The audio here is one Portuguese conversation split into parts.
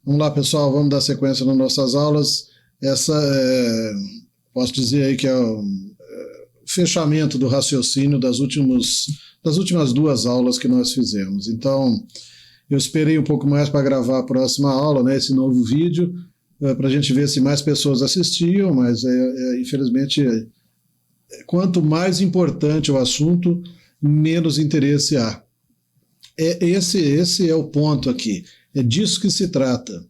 Vamos lá, pessoal, vamos dar sequência nas nossas aulas. Posso dizer aí que é o fechamento do raciocínio das últimas duas aulas que nós fizemos. Então, eu esperei um pouco mais para gravar a próxima aula, né, esse novo vídeo, para a gente ver se mais pessoas assistiam, mas infelizmente, quanto mais importante o assunto, menos interesse há. Esse é o ponto aqui, é disso que se trata.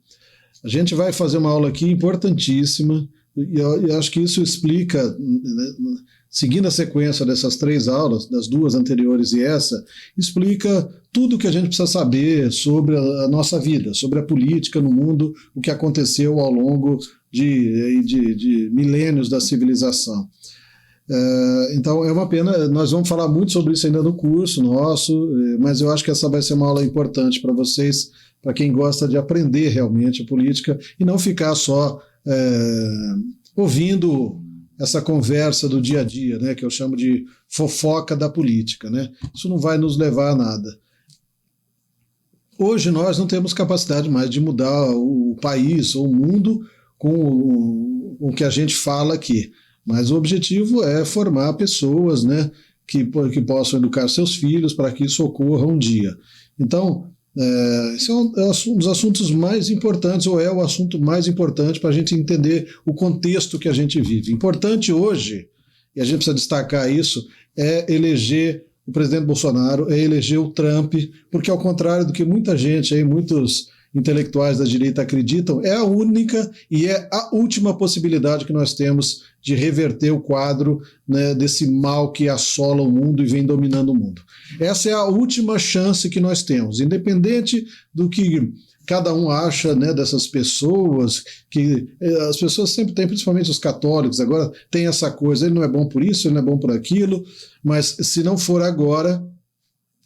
A gente vai fazer uma aula aqui importantíssima, e eu acho que isso explica, né, seguindo a sequência dessas três aulas, das duas anteriores e essa, explica tudo o que a gente precisa saber sobre a nossa vida, sobre a política no mundo, o que aconteceu ao longo de milênios da civilização. Então é uma pena, nós vamos falar muito sobre isso ainda no curso nosso, mas eu acho que essa vai ser uma aula importante para vocês, para quem gosta de aprender realmente a política e não ficar só ouvindo essa conversa do dia a dia, né, que eu chamo de fofoca da política, né? Isso não vai nos levar a nada. Hoje nós não temos capacidade mais de mudar o país ou o mundo com o que a gente fala aqui. Mas o objetivo é formar pessoas, né, que possam educar seus filhos para que isso ocorra um dia. Então, esse é um dos assuntos mais importantes, ou é o assunto mais importante para a gente entender o contexto que a gente vive. Importante hoje, e a gente precisa destacar isso, é eleger o presidente Bolsonaro, é eleger o Trump, porque ao contrário do que muita gente aí, muitos intelectuais da direita acreditam, é a única e é a última possibilidade que nós temos de reverter o quadro, né, desse mal que assola o mundo e vem dominando o mundo. Essa é a última chance que nós temos, independente do que cada um acha, né, dessas pessoas, que as pessoas sempre têm, principalmente os católicos, agora tem essa coisa, ele não é bom por isso, ele não é bom por aquilo, mas se não for agora,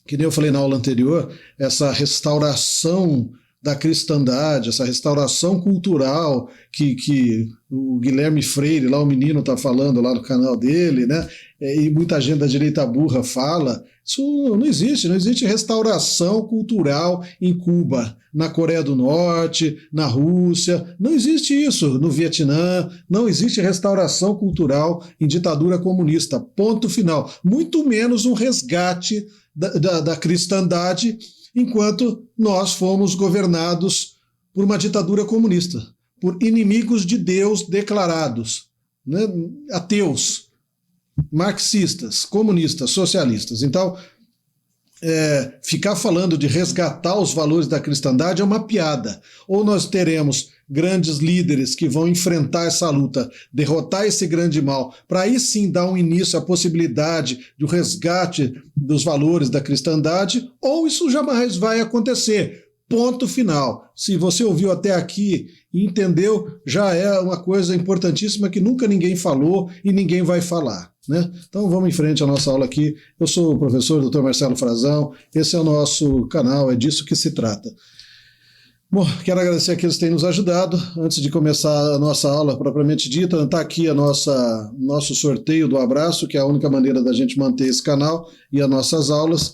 que nem eu falei na aula anterior, essa restauração da cristandade, essa restauração cultural que o Guilherme Freire, lá o menino está falando lá no canal dele, né? E muita gente da direita burra fala, isso não existe restauração cultural em Cuba, na Coreia do Norte, na Rússia, não existe isso no Vietnã, não existe restauração cultural em ditadura comunista, ponto final, muito menos um resgate da cristandade enquanto nós fomos governados por uma ditadura comunista, por inimigos de Deus declarados, né, ateus, marxistas, comunistas, socialistas. Então, ficar falando de resgatar os valores da cristandade é uma piada. Ou nós teremos grandes líderes que vão enfrentar essa luta, derrotar esse grande mal, para aí sim dar um início à possibilidade do resgate dos valores da cristandade, ou isso jamais vai acontecer. Ponto final. Se você ouviu até aqui e entendeu, já é uma coisa importantíssima que nunca ninguém falou e ninguém vai falar, né? Então vamos em frente à nossa aula aqui. Eu sou o professor Dr. Marcelo Frazão, esse é o nosso canal, é disso que se trata. Bom, quero agradecer aqueles que têm nos ajudado. Antes de começar a nossa aula propriamente dita, está aqui nosso sorteio do abraço, que é a única maneira da gente manter esse canal e as nossas aulas.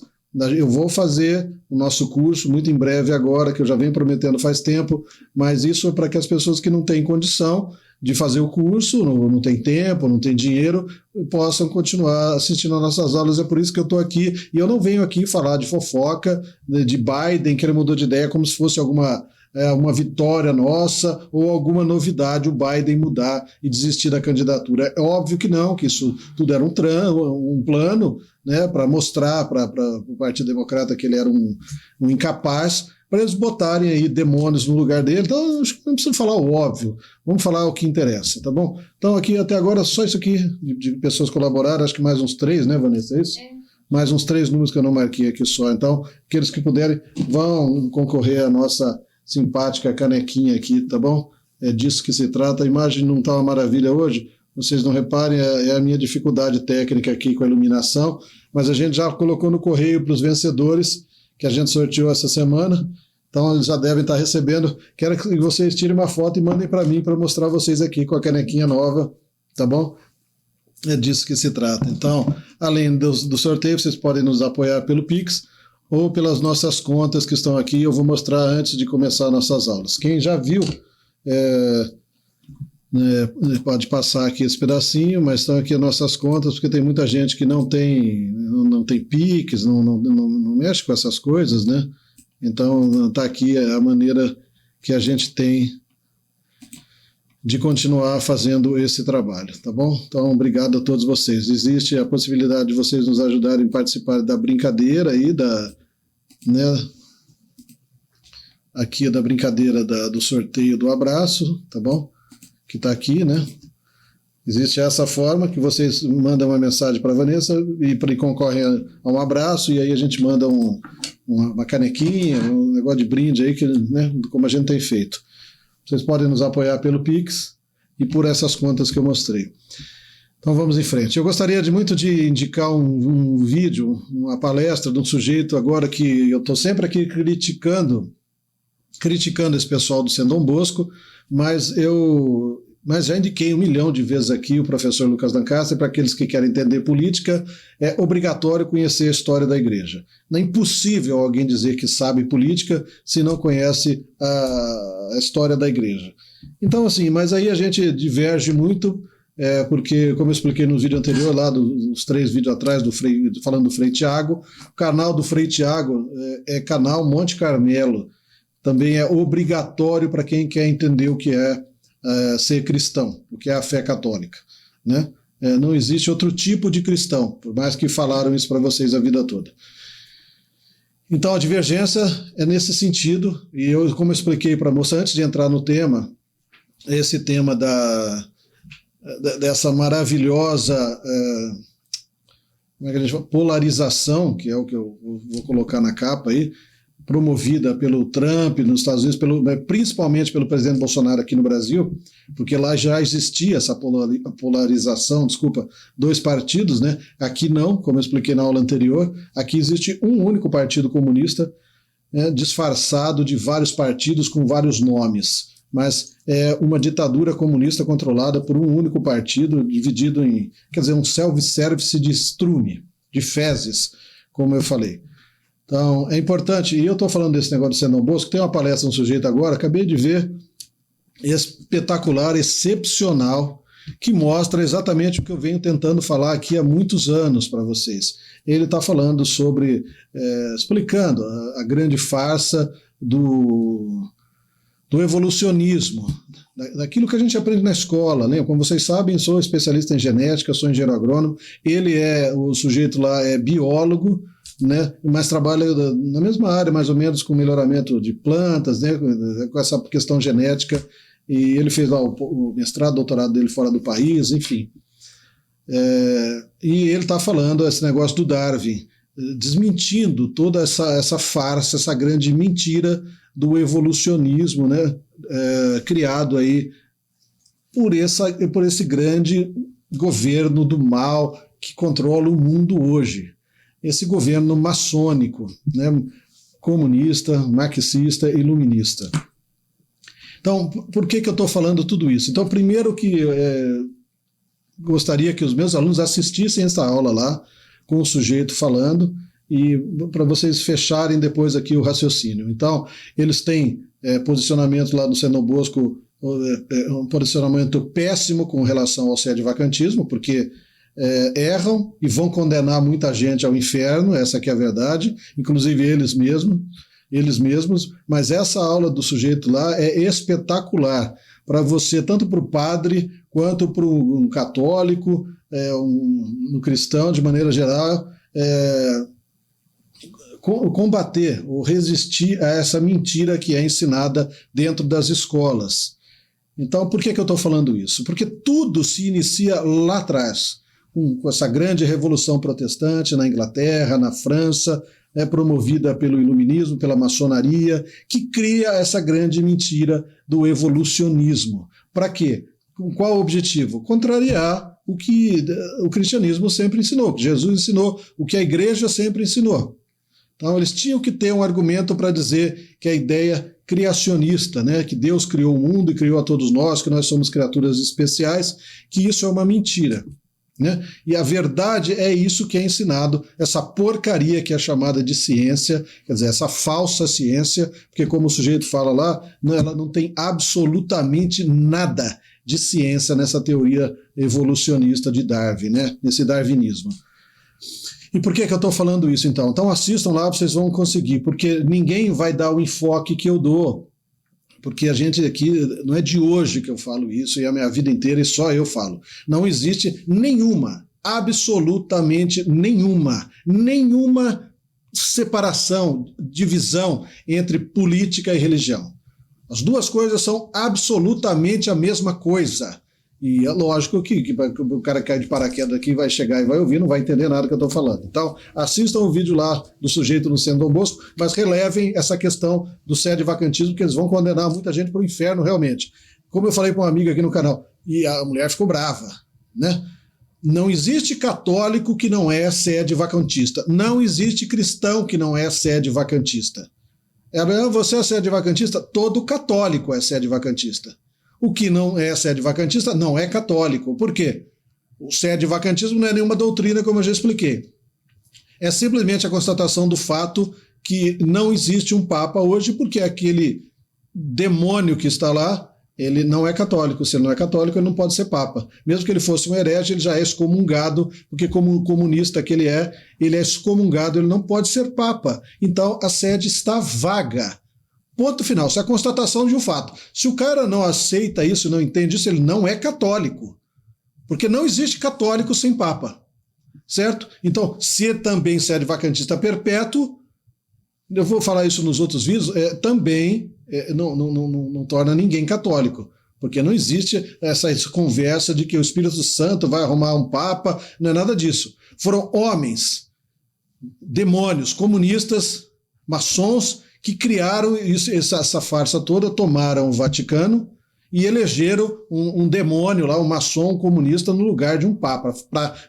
Eu vou fazer o nosso curso muito em breve agora, que eu já venho prometendo faz tempo, mas isso é para que as pessoas que não têm condição de fazer o curso, não tem tempo, não tem dinheiro, possam continuar assistindo às nossas aulas. É por isso que eu estou aqui, e eu não venho aqui falar de fofoca, de Biden, que ele mudou de ideia como se fosse uma vitória nossa ou alguma novidade o Biden mudar e desistir da candidatura. É óbvio que não, que isso tudo era um plano, né, para mostrar para o Partido Democrata que ele era um incapaz, para eles botarem aí demônios no lugar dele. Então, acho que não precisa falar o óbvio, vamos falar o que interessa, tá bom? Então, aqui até agora, só isso aqui de pessoas colaboraram, acho que mais uns 3, né, Vanessa? É isso? Mais uns 3 números que eu não marquei aqui só. Então, aqueles que puderem vão concorrer à nossa simpática canequinha aqui, tá bom? É disso que se trata. A imagem não está uma maravilha hoje, vocês não reparem, é a minha dificuldade técnica aqui com a iluminação, mas a gente já colocou no correio para os vencedores, que a gente sorteou essa semana, então eles já devem estar recebendo. Quero que vocês tirem uma foto e mandem para mim para mostrar vocês aqui com a canequinha nova, tá bom? É disso que se trata. Então, além do sorteio, vocês podem nos apoiar pelo Pix, ou pelas nossas contas que estão aqui. Eu vou mostrar antes de começar nossas aulas. Quem já viu, pode passar aqui esse pedacinho, mas estão aqui as nossas contas, porque tem muita gente que não tem Pix, não mexe com essas coisas, né? Então está aqui a maneira que a gente tem de continuar fazendo esse trabalho, tá bom? Então, obrigado a todos vocês. Existe a possibilidade de vocês nos ajudarem a participar da brincadeira aí, aqui da brincadeira do sorteio do abraço, tá bom? Que está aqui, né? Existe essa forma que vocês mandam uma mensagem para a Vanessa e concorrem a um abraço, e aí a gente manda uma canequinha, um negócio de brinde aí, né, como a gente tem feito. Vocês podem nos apoiar pelo Pix e por essas contas que eu mostrei. Então vamos em frente. Eu gostaria muito de indicar um vídeo, uma palestra de um sujeito agora que eu estou sempre aqui criticando esse pessoal do Sendom Bosco, mas já indiquei 1 milhão de vezes aqui o professor Lucas Lancaster. Para aqueles que querem entender política, é obrigatório conhecer a história da igreja. Não é impossível alguém dizer que sabe política se não conhece a história da igreja. Então, assim, mas aí a gente diverge muito, porque, como eu expliquei no vídeo anterior, lá dos 3 vídeos atrás, falando do Frei Tiago, o canal do Frei Tiago é canal Monte Carmelo. Também é obrigatório para quem quer entender o que é ser cristão, o que é a fé católica, né? Não existe outro tipo de cristão, por mais que falaram isso para vocês a vida toda. Então a divergência é nesse sentido, e eu, como eu expliquei para a moça antes de entrar no tema, esse tema dessa maravilhosa como é que a gente fala? Polarização, que é o que eu vou colocar na capa aí, promovida pelo Trump nos Estados Unidos, principalmente pelo presidente Bolsonaro aqui no Brasil, porque lá já existia essa polarização, 2 partidos, né? Aqui não, como eu expliquei na aula anterior, aqui existe um único partido comunista, né, disfarçado de vários partidos com vários nomes, mas é uma ditadura comunista controlada por um único partido, dividido em, um self-service de estrume, de fezes, como eu falei. Então, é importante, e eu estou falando desse negócio do Sendom Bosco, tem uma palestra, um sujeito agora, acabei de ver, espetacular, excepcional, que mostra exatamente o que eu venho tentando falar aqui há muitos anos para vocês. Ele está falando sobre, explicando a grande farsa do evolucionismo, daquilo que a gente aprende na escola, né? Como vocês sabem, sou especialista em genética, sou engenheiro agrônomo, o sujeito lá é biólogo, né, mas trabalha na mesma área, mais ou menos, com melhoramento de plantas, né, com essa questão genética, e ele fez lá o mestrado, doutorado dele fora do país, enfim. E ele está falando esse negócio do Darwin, desmentindo toda essa farsa, essa grande mentira do evolucionismo, né, criado aí por esse grande governo do mal que controla o mundo hoje. Esse governo maçônico, né, comunista, marxista, iluminista. Então, por que eu estou falando tudo isso? Então, primeiro que gostaria que os meus alunos assistissem essa aula lá, com o sujeito falando, e para vocês fecharem depois aqui o raciocínio. Então, eles têm posicionamento lá no Sendom Bosco, um posicionamento péssimo com relação ao sede-vacantismo, porque erram e vão condenar muita gente ao inferno, essa que é a verdade, inclusive eles mesmos, mas essa aula do sujeito lá é espetacular para você, tanto para o padre quanto para um católico, um cristão de maneira geral, combater ou resistir a essa mentira que é ensinada dentro das escolas. Então, por que eu estou falando isso? Porque tudo se inicia lá atrás, com essa grande revolução protestante na Inglaterra, na França, promovida pelo iluminismo, pela maçonaria, que cria essa grande mentira do evolucionismo. Para quê? Com qual objetivo? Contrariar o que o cristianismo sempre ensinou, o que Jesus ensinou, o que a igreja sempre ensinou. Então, eles tinham que ter um argumento para dizer que a ideia criacionista, né, que Deus criou o mundo e criou a todos nós, que nós somos criaturas especiais, que isso é uma mentira. né? E a verdade é isso que é ensinado, essa porcaria que é chamada de ciência, quer dizer, essa falsa ciência, porque como o sujeito fala lá, ela não tem absolutamente nada de ciência nessa teoria evolucionista de Darwin, né? Nesse darwinismo. E por que eu estou falando isso então? Então assistam lá, vocês vão conseguir, porque ninguém vai dar o enfoque que eu dou. Porque a gente aqui, não é de hoje que eu falo isso, e a minha vida inteira, e só eu falo. Não existe nenhuma, absolutamente nenhuma separação, divisão entre política e religião. As duas coisas são absolutamente a mesma coisa. E é lógico que o cara cai de paraquedas aqui, vai chegar e vai ouvir, não vai entender nada que eu estou falando. Então, assistam o vídeo lá do sujeito no centro Dom Bosco, mas relevem essa questão do sede vacantismo, porque eles vão condenar muita gente para o inferno, realmente. Como eu falei para uma amiga aqui no canal, e a mulher ficou brava, né? Não existe católico que não é sede vacantista. Não existe cristão que não é sede vacantista. Você é sede vacantista? Todo católico é sede vacantista. O que não é sede vacantista não é católico. Por quê? O sede vacantismo não é nenhuma doutrina, como eu já expliquei. É simplesmente a constatação do fato que não existe um papa hoje, porque aquele demônio que está lá, ele não é católico. Se ele não é católico, ele não pode ser papa. Mesmo que ele fosse um herege, ele já é excomungado, porque como comunista que ele é excomungado, ele não pode ser papa. Então a sede está vaga. Ponto final, isso é a constatação de um fato. Se o cara não aceita isso, não entende isso, ele não é católico. Porque não existe católico sem papa. Certo? Então, se também sede vacantista perpétuo, eu vou falar isso nos outros vídeos, também não torna ninguém católico. Porque não existe essa conversa de que o Espírito Santo vai arrumar um papa, não é nada disso. Foram homens, demônios, comunistas, maçons, que criaram essa farsa toda, tomaram o Vaticano e elegeram um demônio lá, um maçom comunista no lugar de um papa,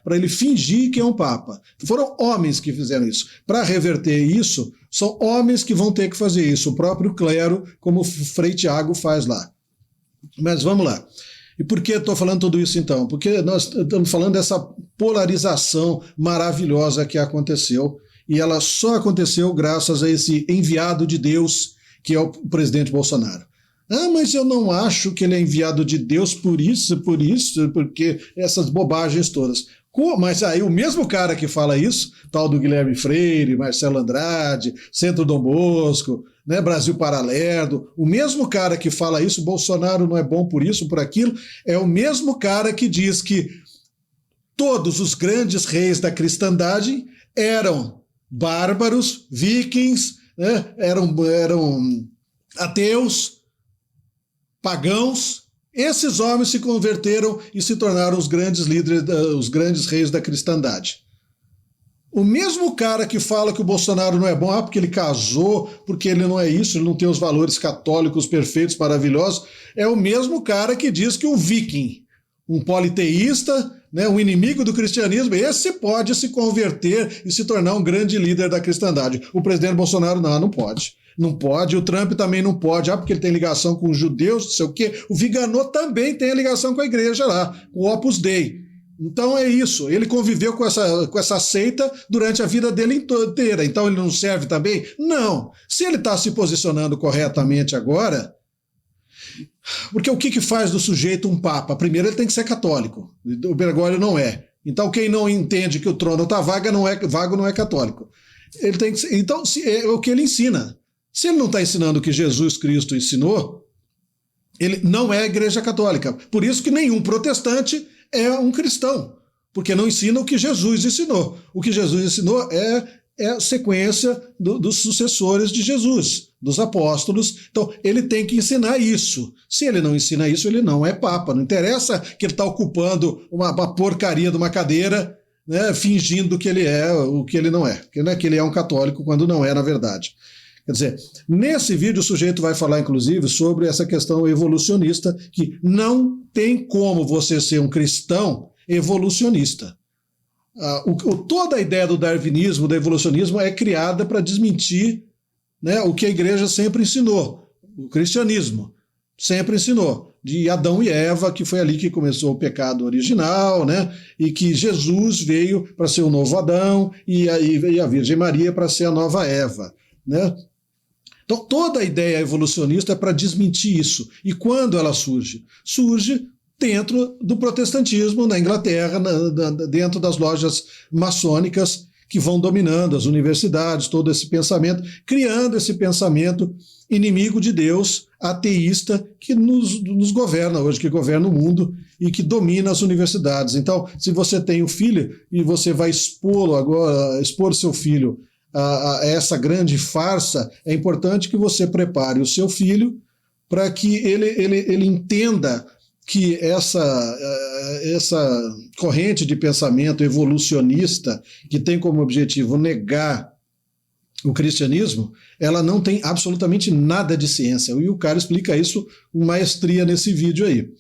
para ele fingir que é um papa. Foram homens que fizeram isso. Para reverter isso, são homens que vão ter que fazer isso, o próprio clero, como o Frei Tiago faz lá. Mas vamos lá. E por que estou falando tudo isso então? Porque nós estamos falando dessa polarização maravilhosa que aconteceu, e ela só aconteceu graças a esse enviado de Deus, que é o presidente Bolsonaro. Ah, mas eu não acho que ele é enviado de Deus por isso, porque essas bobagens todas. Mas aí o mesmo cara que fala isso, tal do Guilherme Freire, Marcelo Andrade, Centro Dom Bosco, né, Brasil Paralelo, o mesmo cara que fala isso, Bolsonaro não é bom por isso, por aquilo, é o mesmo cara que diz que todos os grandes reis da cristandade eram bárbaros, vikings, né, eram ateus, pagãos. Esses homens se converteram e se tornaram os grandes líderes, os grandes reis da cristandade. O mesmo cara que fala que o Bolsonaro não é bom, porque ele casou, porque ele não é isso, ele não tem os valores católicos perfeitos, maravilhosos, é o mesmo cara que diz que um viking, um politeísta, né, um inimigo do cristianismo, esse pode se converter e se tornar um grande líder da cristandade. O presidente Bolsonaro não pode. Não pode, o Trump também não pode, porque ele tem ligação com os judeus, não sei o quê. O Viganò também tem ligação com a igreja lá, com o Opus Dei. Então é isso, ele conviveu com essa seita durante a vida dele inteira, então ele não serve também? Não. Se ele está se posicionando corretamente agora, porque o que faz do sujeito um papa? Primeiro, ele tem que ser católico. O Bergoglio não é. Então, quem não entende que o trono está vago não é católico. Ele tem que, então, é o que ele ensina. Se ele não está ensinando o que Jesus Cristo ensinou, ele não é a Igreja Católica. Por isso que nenhum protestante é um cristão, porque não ensina o que Jesus ensinou. O que Jesus ensinou é a sequência dos sucessores de Jesus, dos apóstolos. Então, ele tem que ensinar isso. Se ele não ensina isso, ele não é papa. Não interessa que ele está ocupando uma porcaria de uma cadeira, né, fingindo que ele é o que ele não é. Que não é que ele é um católico, quando não é, na verdade. Quer dizer, nesse vídeo o sujeito vai falar, inclusive, sobre essa questão evolucionista, que não tem como você ser um cristão evolucionista. Toda a ideia do darwinismo, do evolucionismo, é criada para desmentir, né, o que a igreja sempre ensinou, o cristianismo. Sempre ensinou. De Adão e Eva, que foi ali que começou o pecado original, né? E que Jesus veio para ser o novo Adão e a Virgem Maria para ser a nova Eva, né? Então, toda a ideia evolucionista é para desmentir isso. E quando ela surge? Surge dentro do protestantismo na Inglaterra, dentro das lojas maçônicas que vão dominando as universidades, todo esse pensamento, criando esse pensamento inimigo de Deus, ateísta, que nos governa hoje, que governa o mundo e que domina as universidades. Então, se você tem um filho e você vai expor seu filho a essa grande farsa, é importante que você prepare o seu filho para que ele entenda que essa corrente de pensamento evolucionista, que tem como objetivo negar o cristianismo, ela não tem absolutamente nada de ciência. E o cara explica isso com maestria nesse vídeo aí.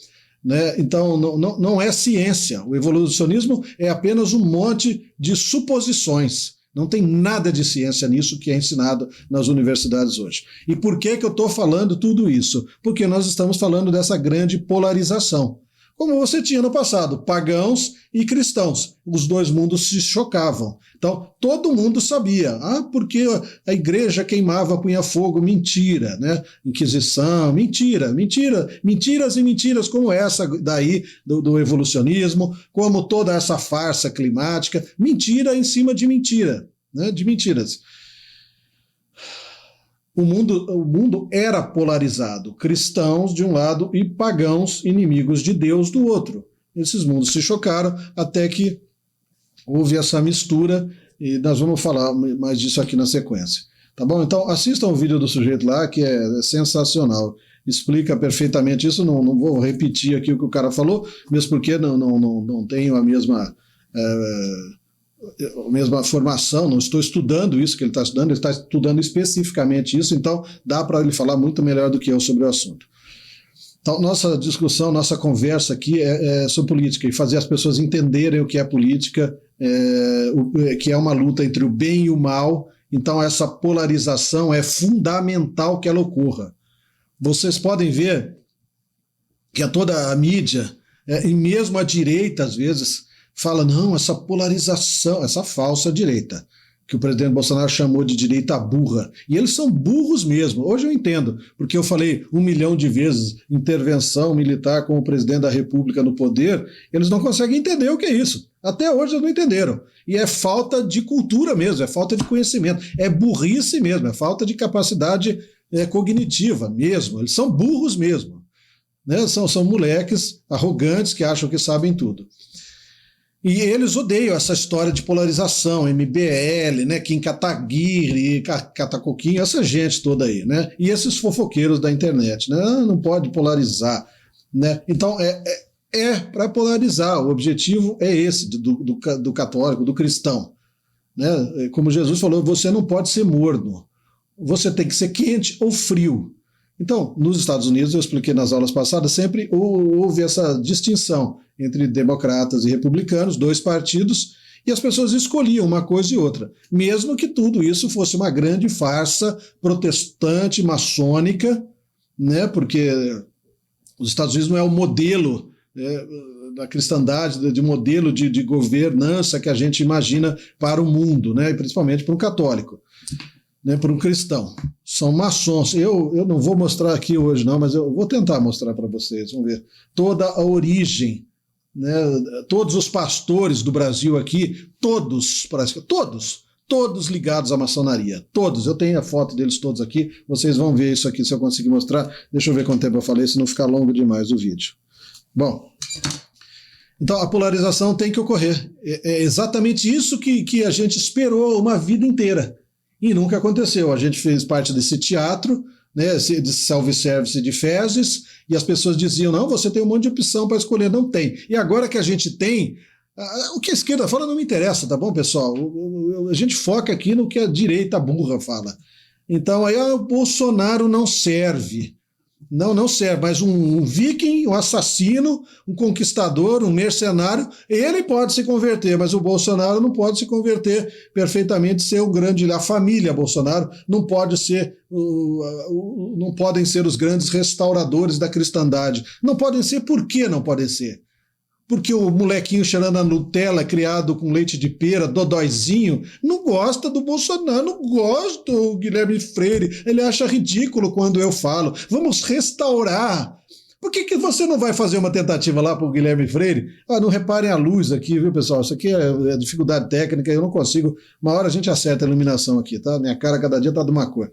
Né? Então, não é ciência. O evolucionismo é apenas um monte de suposições. Não tem nada de ciência nisso que é ensinado nas universidades hoje. E por que eu estou falando tudo isso? Porque nós estamos falando dessa grande polarização. Como você tinha no passado, pagãos e cristãos. Os dois mundos se chocavam. Então, todo mundo sabia. Porque a igreja queimava, punha fogo. Mentira, né? Inquisição, mentira. Mentiras e mentiras como essa daí do evolucionismo, como toda essa farsa climática. Mentira em cima de mentira, né? De mentiras. O mundo era polarizado, cristãos de um lado e pagãos, inimigos de Deus, do outro. Esses mundos se chocaram até que houve essa mistura, e nós vamos falar mais disso aqui na sequência. Tá bom? Então assistam o vídeo do sujeito lá, que é sensacional. Explica perfeitamente isso, não vou repetir aqui o que o cara falou, mesmo porque não tenho a mesma formação, não estou estudando isso que ele está estudando especificamente isso, então dá para ele falar muito melhor do que eu sobre o assunto. Então, nossa discussão, nossa conversa aqui é sobre política e fazer as pessoas entenderem o que é política, que é uma luta entre o bem e o mal. Então, essa polarização é fundamental que ela ocorra. Vocês podem ver que toda a mídia, e mesmo a direita, às vezes, fala, não, essa polarização, essa falsa direita, que o presidente Bolsonaro chamou de direita burra. E eles são burros mesmo. Hoje eu entendo, porque eu falei 1 milhão de vezes intervenção militar com o presidente da República no poder, eles não conseguem entender o que é isso. Até hoje eles não entenderam. E é falta de cultura mesmo, é falta de conhecimento, é burrice mesmo, é falta de capacidade cognitiva mesmo. Eles são burros mesmo. Né? São moleques arrogantes que acham que sabem tudo. E eles odeiam essa história de polarização, MBL, né, Kim Kataguiri, Catacoquinho, essa gente toda aí, né? E esses fofoqueiros da internet, né? Não pode polarizar, né? Então, é para polarizar, o objetivo é esse, do católico, do cristão. Né? Como Jesus falou, você não pode ser morno, você tem que ser quente ou frio. Então, nos Estados Unidos, eu expliquei nas aulas passadas, sempre houve essa distinção entre democratas e republicanos, 2 partidos, e as pessoas escolhiam uma coisa e outra, mesmo que tudo isso fosse uma grande farsa protestante, maçônica, né? Porque os Estados Unidos não é o modelo da cristandade, de modelo de governança que a gente imagina para o mundo, né? E principalmente para um católico. Né, para um cristão. São maçons. Eu não vou mostrar aqui hoje não, mas eu vou tentar mostrar para vocês, vamos ver. Toda a origem, né, todos os pastores do Brasil aqui, todos ligados à maçonaria, todos. Eu tenho a foto deles todos aqui, vocês vão ver isso aqui se eu conseguir mostrar. Deixa eu ver quanto tempo eu falei, se não ficar longo demais o vídeo. Bom, então a polarização tem que ocorrer. É exatamente isso que a gente esperou uma vida inteira. E nunca aconteceu. A gente fez parte desse teatro, né, de self-service de fezes, e as pessoas diziam, não, você tem um monte de opção para escolher. Não tem. E agora que a gente tem, o que a esquerda fala não me interessa, tá bom, pessoal? A gente foca aqui no que a direita burra fala. Então, aí o Bolsonaro não serve. Não serve, mas um viking, um assassino, um conquistador, um mercenário, ele pode se converter, mas o Bolsonaro não pode se converter perfeitamente, ser o grande, a família Bolsonaro não pode ser, não podem ser os grandes restauradores da cristandade. Não podem ser, por que não podem ser? Porque o molequinho cheirando a Nutella, criado com leite de pera, dodóizinho, não gosta do Bolsonaro, não gosta do Guilherme Freire. Ele acha ridículo quando eu falo. Vamos restaurar. Por que você não vai fazer uma tentativa lá para o Guilherme Freire? Não reparem a luz aqui, viu, pessoal? Isso aqui é dificuldade técnica, eu não consigo. Uma hora a gente acerta a iluminação aqui, tá? Minha cara cada dia tá de uma cor.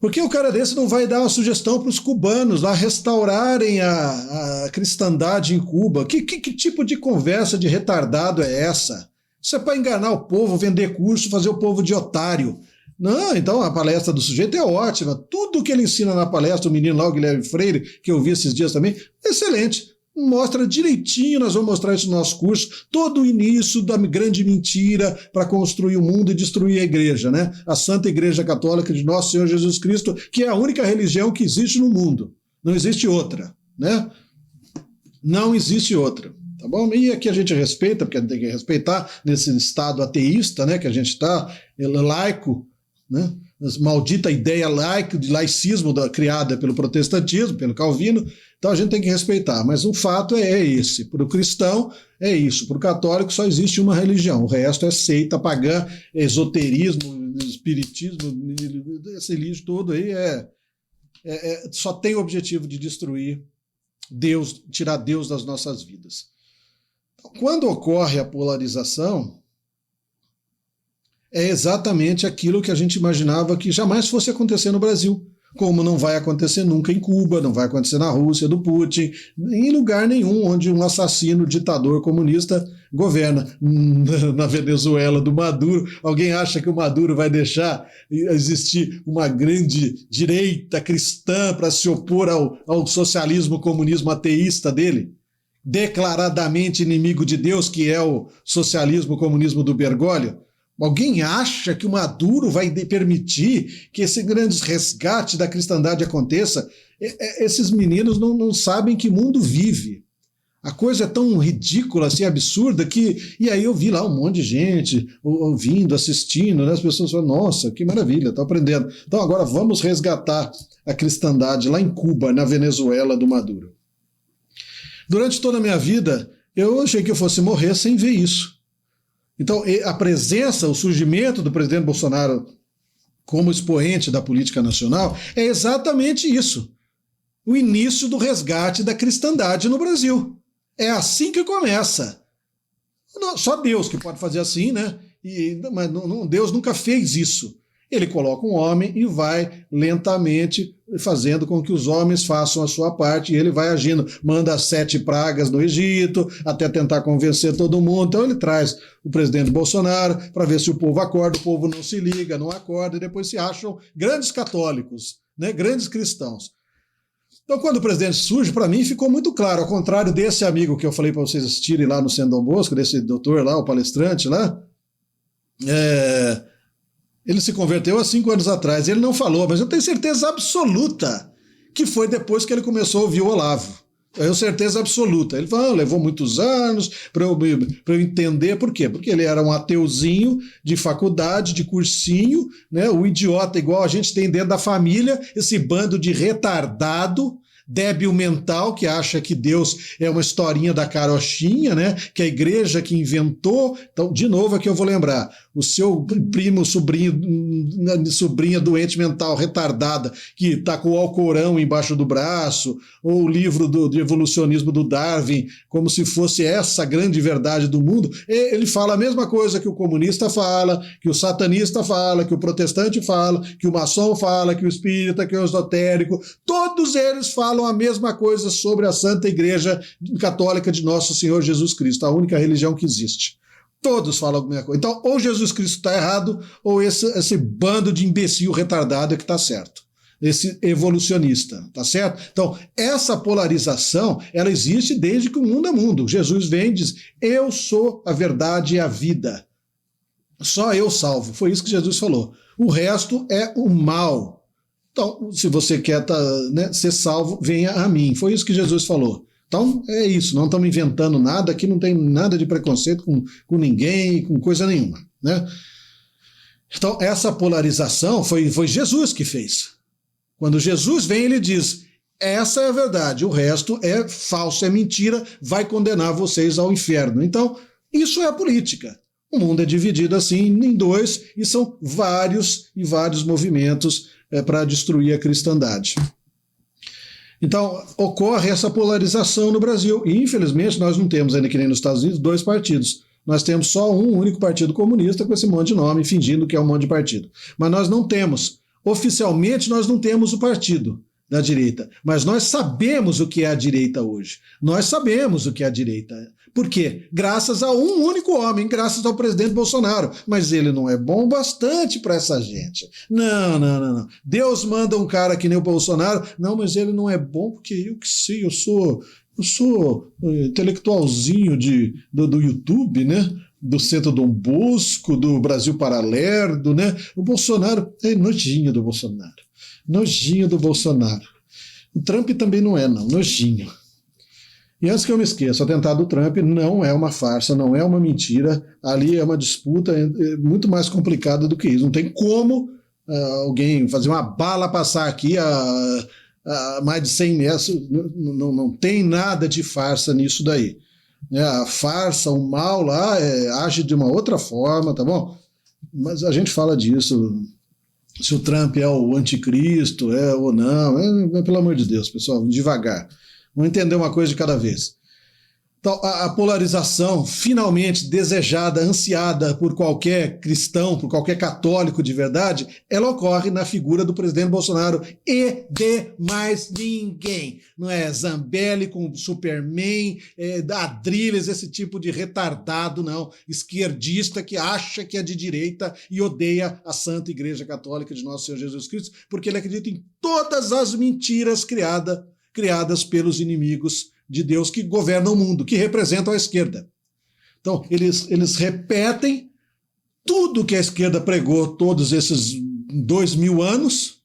Porque o cara desse não vai dar uma sugestão para os cubanos lá restaurarem a cristandade em Cuba? Que tipo de conversa de retardado é essa? Isso é para enganar o povo, vender curso, fazer o povo de otário. Não, então a palestra do sujeito é ótima. Tudo que ele ensina na palestra, o menino lá, o Guilherme Freire, que eu vi esses dias também, excelente. Mostra direitinho, nós vamos mostrar isso no nosso curso, todo o início da grande mentira para construir o mundo e destruir a igreja, né? A Santa Igreja Católica de Nosso Senhor Jesus Cristo, que é a única religião que existe no mundo. Não existe outra, né? Não existe outra, tá bom? E aqui a gente respeita, porque a gente tem que respeitar nesse estado ateísta, né? Que a gente está, laico, né? Maldita ideia laica, de laicismo criada pelo protestantismo, pelo Calvino, então a gente tem que respeitar, mas o fato é esse, para o cristão é isso, para o católico só existe uma religião, o resto é seita pagã, esoterismo, espiritismo, esse lixo todo aí só tem o objetivo de destruir Deus, tirar Deus das nossas vidas. Quando ocorre a polarização, é exatamente aquilo que a gente imaginava que jamais fosse acontecer no Brasil, como não vai acontecer nunca em Cuba, não vai acontecer na Rússia do Putin, em lugar nenhum onde um assassino, ditador comunista governa. Na Venezuela do Maduro, alguém acha que o Maduro vai deixar existir uma grande direita cristã para se opor ao socialismo, comunismo ateísta dele? Declaradamente inimigo de Deus, que é o socialismo, comunismo do Bergoglio? Alguém acha que o Maduro vai permitir que esse grande resgate da cristandade aconteça? Esses meninos não sabem que mundo vive. A coisa é tão ridícula, assim, absurda, que... E aí eu vi lá um monte de gente ouvindo, assistindo, né? As pessoas falam, nossa, que maravilha, estou aprendendo. Então agora vamos resgatar a cristandade lá em Cuba, na Venezuela do Maduro. Durante toda a minha vida, eu achei que eu fosse morrer sem ver isso. Então, a presença, o surgimento do presidente Bolsonaro como expoente da política nacional é exatamente isso. O início do resgate da cristandade no Brasil. É assim que começa. Só Deus que pode fazer assim, né? Mas Deus nunca fez isso. Ele coloca um homem e vai lentamente fazendo com que os homens façam a sua parte, e ele vai agindo, manda as 7 pragas no Egito, até tentar convencer todo mundo. Então ele traz o presidente Bolsonaro para ver se o povo acorda, o povo não se liga, não acorda, e depois se acham grandes católicos, né, grandes cristãos. Então, quando o presidente surge, para mim ficou muito claro, ao contrário desse amigo que eu falei para vocês assistirem lá no Centro Dom Bosco, desse doutor lá, o palestrante lá, ele se converteu há 5 anos atrás. Ele não falou, mas eu tenho certeza absoluta que foi depois que ele começou a ouvir o Olavo. Eu tenho certeza absoluta. Ele falou, levou muitos anos para eu entender por quê. Porque ele era um ateuzinho de faculdade, de cursinho, né? O idiota igual a gente tem dentro da família, esse bando de retardado, débil mental, que acha que Deus é uma historinha da carochinha, né? Que a igreja que inventou. Então, de novo aqui eu vou lembrar, o seu primo, sobrinha doente mental, retardada, que está com o Alcorão embaixo do braço, ou o livro de evolucionismo do Darwin, como se fosse essa grande verdade do mundo, ele fala a mesma coisa que o comunista fala, que o satanista fala, que o protestante fala, que o maçom fala, que o espírita, que o esotérico, todos eles falam a mesma coisa sobre a Santa Igreja Católica de Nosso Senhor Jesus Cristo, a única religião que existe. Todos falam a mesma coisa. Então, ou Jesus Cristo está errado, ou esse bando de imbecil retardado é que está certo. Esse evolucionista, tá certo? Então, essa polarização, ela existe desde que o mundo é mundo. Jesus vem e diz, eu sou a verdade e a vida. Só eu salvo. Foi isso que Jesus falou. O resto é o mal. Então, se você quer né, ser salvo, venha a mim. Foi isso que Jesus falou. Então, é isso, não estamos inventando nada, aqui não tem nada de preconceito com ninguém, com coisa nenhuma, né? Então, essa polarização foi Jesus que fez. Quando Jesus vem, ele diz, essa é a verdade, o resto é falso, é mentira, vai condenar vocês ao inferno. Então, isso é a política. O mundo é dividido assim em dois, e são vários e vários movimentos para destruir a cristandade. Então, ocorre essa polarização no Brasil, e infelizmente nós não temos ainda, que nem nos Estados Unidos, dois partidos. Nós temos só um único partido comunista com esse monte de nome, fingindo que é um monte de partido. Mas nós não temos, oficialmente nós não temos o partido da direita, mas nós sabemos o que é a direita hoje. Nós sabemos o que é a direita. Por quê? Graças a um único homem, graças ao presidente Bolsonaro. Mas ele não é bom bastante para essa gente. Não. Deus manda um cara que nem o Bolsonaro. Não, mas ele não é bom porque eu que sei, eu sou intelectualzinho do YouTube, né? Do Centro Dom Bosco, do Brasil Paralelo, né? O Bolsonaro é nojinho do Bolsonaro. Nojinho do Bolsonaro. O Trump também não é, não. Nojinho. E antes que eu me esqueça, o atentado do Trump não é uma farsa, não é uma mentira. Ali é uma disputa muito mais complicada do que isso. Não tem como alguém fazer uma bala passar aqui a mais de 100 metros. Não tem nada de farsa nisso daí. A farsa, o mal lá age de uma outra forma, tá bom? Mas a gente fala disso. Se o Trump é o anticristo, ou não. Pelo amor de Deus, pessoal, devagar. Vamos entender uma coisa de cada vez. Então, a polarização finalmente desejada, ansiada por qualquer cristão, por qualquer católico de verdade, ela ocorre na figura do presidente Bolsonaro e de mais ninguém. Não é Zambelli com Superman, Adrilles, esse tipo de retardado, não. Esquerdista que acha que é de direita e odeia a Santa Igreja Católica de Nosso Senhor Jesus Cristo, porque ele acredita em todas as mentiras criadas pelos inimigos de Deus que governam o mundo, que representam a esquerda. Então, eles repetem tudo que a esquerda pregou todos esses 2000 anos,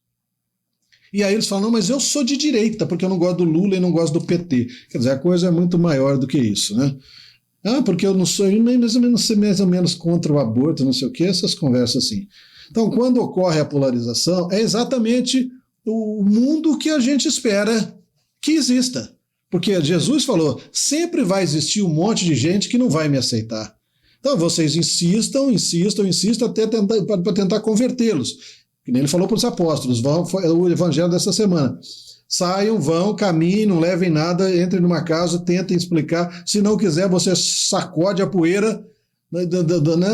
e aí eles falam, não, mas eu sou de direita, porque eu não gosto do Lula e não gosto do PT. Quer dizer, a coisa é muito maior do que isso, né? Porque eu não sou, nem mais ou menos contra o aborto, não sei o quê, essas conversas assim. Então, quando ocorre a polarização, é exatamente o mundo que a gente espera que exista. Porque Jesus falou, sempre vai existir um monte de gente que não vai me aceitar. Então vocês insistam até para tentar convertê-los. Que nem ele falou para os apóstolos, o evangelho dessa semana. Saiam, vão, caminhem, não levem nada, entrem numa casa, tentem explicar. Se não quiser, você sacode a poeira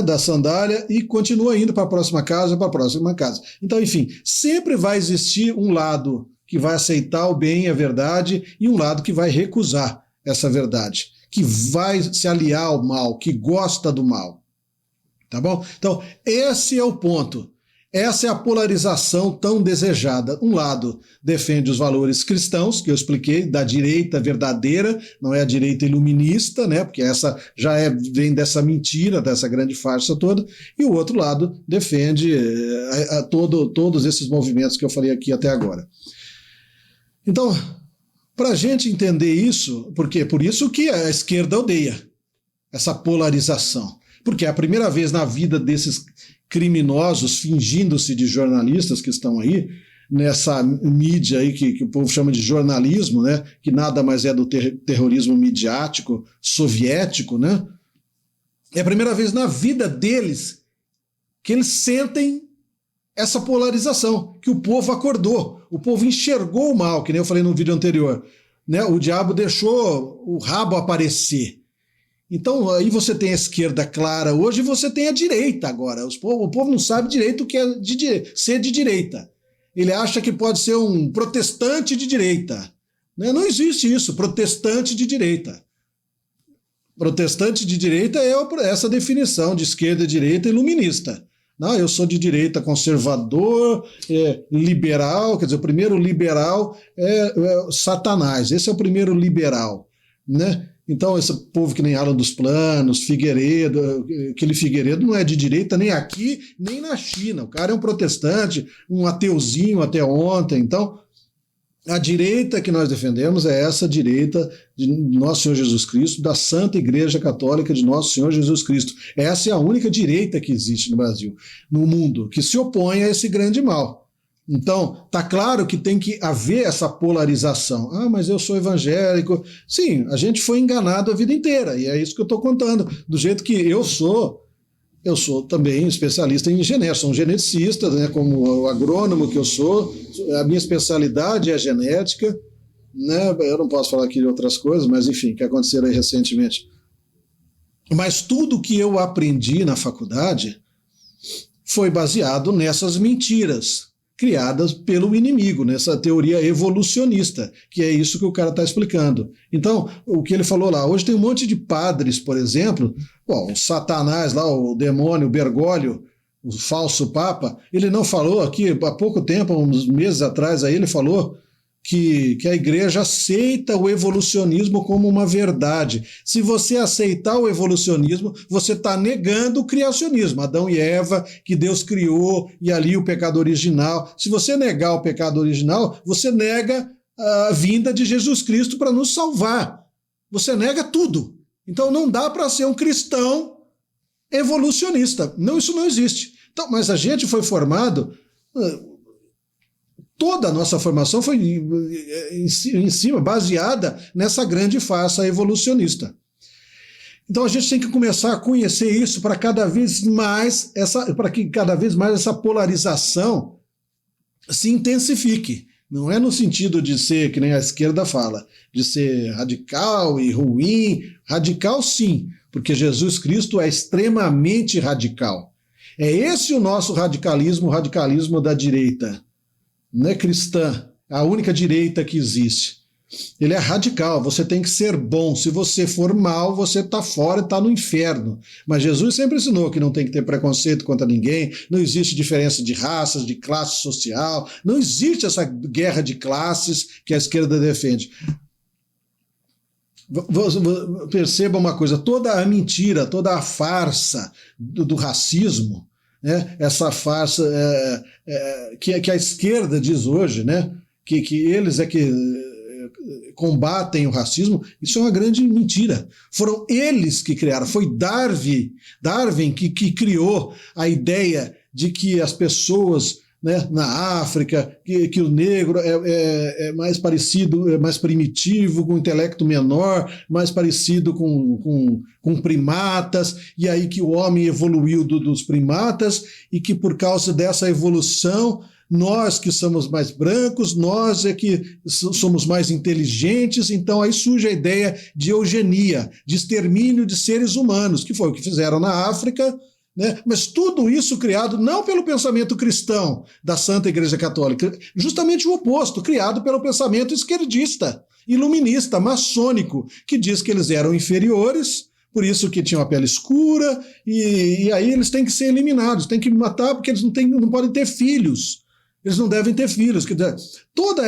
da sandália e continua indo para a próxima casa, Então, enfim, sempre vai existir um lado que vai aceitar o bem e a verdade, e um lado que vai recusar essa verdade, que vai se aliar ao mal, que gosta do mal. Tá bom? Então, esse é o ponto. Essa é a polarização tão desejada. Um lado defende os valores cristãos, que eu expliquei, da direita verdadeira, não é a direita iluminista, né? Porque essa já vem dessa mentira, dessa grande farsa toda, e o outro lado defende todos esses movimentos que eu falei aqui até agora. Então, para a gente entender isso, por isso que a esquerda odeia essa polarização. Porque é a primeira vez na vida desses criminosos fingindo-se de jornalistas que estão aí, nessa mídia aí que o povo chama de jornalismo, né, que nada mais é do terrorismo midiático soviético, né? É a primeira vez na vida deles que eles sentem essa polarização, que o povo acordou, o povo enxergou o mal, que nem eu falei no vídeo anterior, né? O diabo deixou o rabo aparecer. Então aí você tem a esquerda clara hoje e você tem a direita agora. O povo não sabe direito o que é ser de direita. Ele acha que pode ser um protestante de direita. Né? Não existe isso, protestante de direita. Protestante de direita é essa definição de esquerda e direita iluminista. Não, eu sou de direita conservador, liberal, quer dizer, o primeiro liberal é Satanás, esse é o primeiro liberal, né? Então, esse povo que nem Alan dos Planos, Figueiredo, aquele Figueiredo não é de direita nem aqui, nem na China. O cara é um protestante, um ateuzinho até ontem. Então, a direita que nós defendemos é essa direita de Nosso Senhor Jesus Cristo, da Santa Igreja Católica de Nosso Senhor Jesus Cristo. Essa é a única direita que existe no Brasil, no mundo, que se opõe a esse grande mal. Então, tá claro que tem que haver essa polarização. Ah, mas eu sou evangélico. Sim, a gente foi enganado a vida inteira, e é isso que eu estou contando. Do jeito que eu sou também especialista em genética, sou um geneticista, né, como o agrônomo que eu sou, a minha especialidade é a genética, né, eu não posso falar aqui de outras coisas, mas enfim, que aconteceram aí recentemente. Mas tudo que eu aprendi na faculdade foi baseado nessas mentiras criadas pelo inimigo, nessa teoria evolucionista, que é isso que o cara está explicando. Então, o que ele falou lá, hoje tem um monte de padres, por exemplo, bom, o Satanás lá, o demônio, o Bergoglio, o falso papa, ele não falou aqui, há pouco tempo, uns meses atrás, aí ele falou que a igreja aceita o evolucionismo como uma verdade. Se você aceitar o evolucionismo, você está negando o criacionismo, Adão e Eva, que Deus criou, e ali o pecado original. Se você negar o pecado original, você nega a vinda de Jesus Cristo para nos salvar. Você nega tudo. Então não dá para ser um cristão evolucionista. Não, isso não existe. Então, mas a gente foi formado... Toda a nossa formação foi em cima, baseada nessa grande farsa evolucionista. Então a gente tem que começar a conhecer isso para cada vez mais para que cada vez mais essa polarização se intensifique. Não é no sentido de ser, que nem a esquerda fala, de ser radical e ruim. Radical sim, porque Jesus Cristo é extremamente radical. É esse o nosso radicalismo, o radicalismo da direita. Não é cristã, a única direita que existe. Ele é radical, você tem que ser bom. Se você for mal, você está fora e está no inferno. Mas Jesus sempre ensinou que não tem que ter preconceito contra ninguém, não existe diferença de raças, de classe social, não existe essa guerra de classes que a esquerda defende. Perceba uma coisa, toda a mentira, toda a farsa do racismo, né, essa farsa que a esquerda diz hoje, né, que eles é que combatem o racismo, isso é uma grande mentira. Foram eles que criaram, foi Darwin que criou a ideia de que as pessoas, né, na África, que o negro é mais parecido, é mais primitivo, com intelecto menor, mais parecido com primatas, e aí que o homem evoluiu dos primatas, e que por causa dessa evolução, nós que somos mais brancos, nós é que somos mais inteligentes, então aí surge a ideia de eugenia, de extermínio de seres humanos, que foi o que fizeram na África, né? Mas tudo isso criado não pelo pensamento cristão da Santa Igreja Católica, justamente o oposto, criado pelo pensamento esquerdista, iluminista, maçônico, que diz que eles eram inferiores, por isso que tinham a pele escura, e aí eles têm que ser eliminados, têm que matar porque eles não podem ter filhos, eles não devem ter filhos. Quer dizer, toda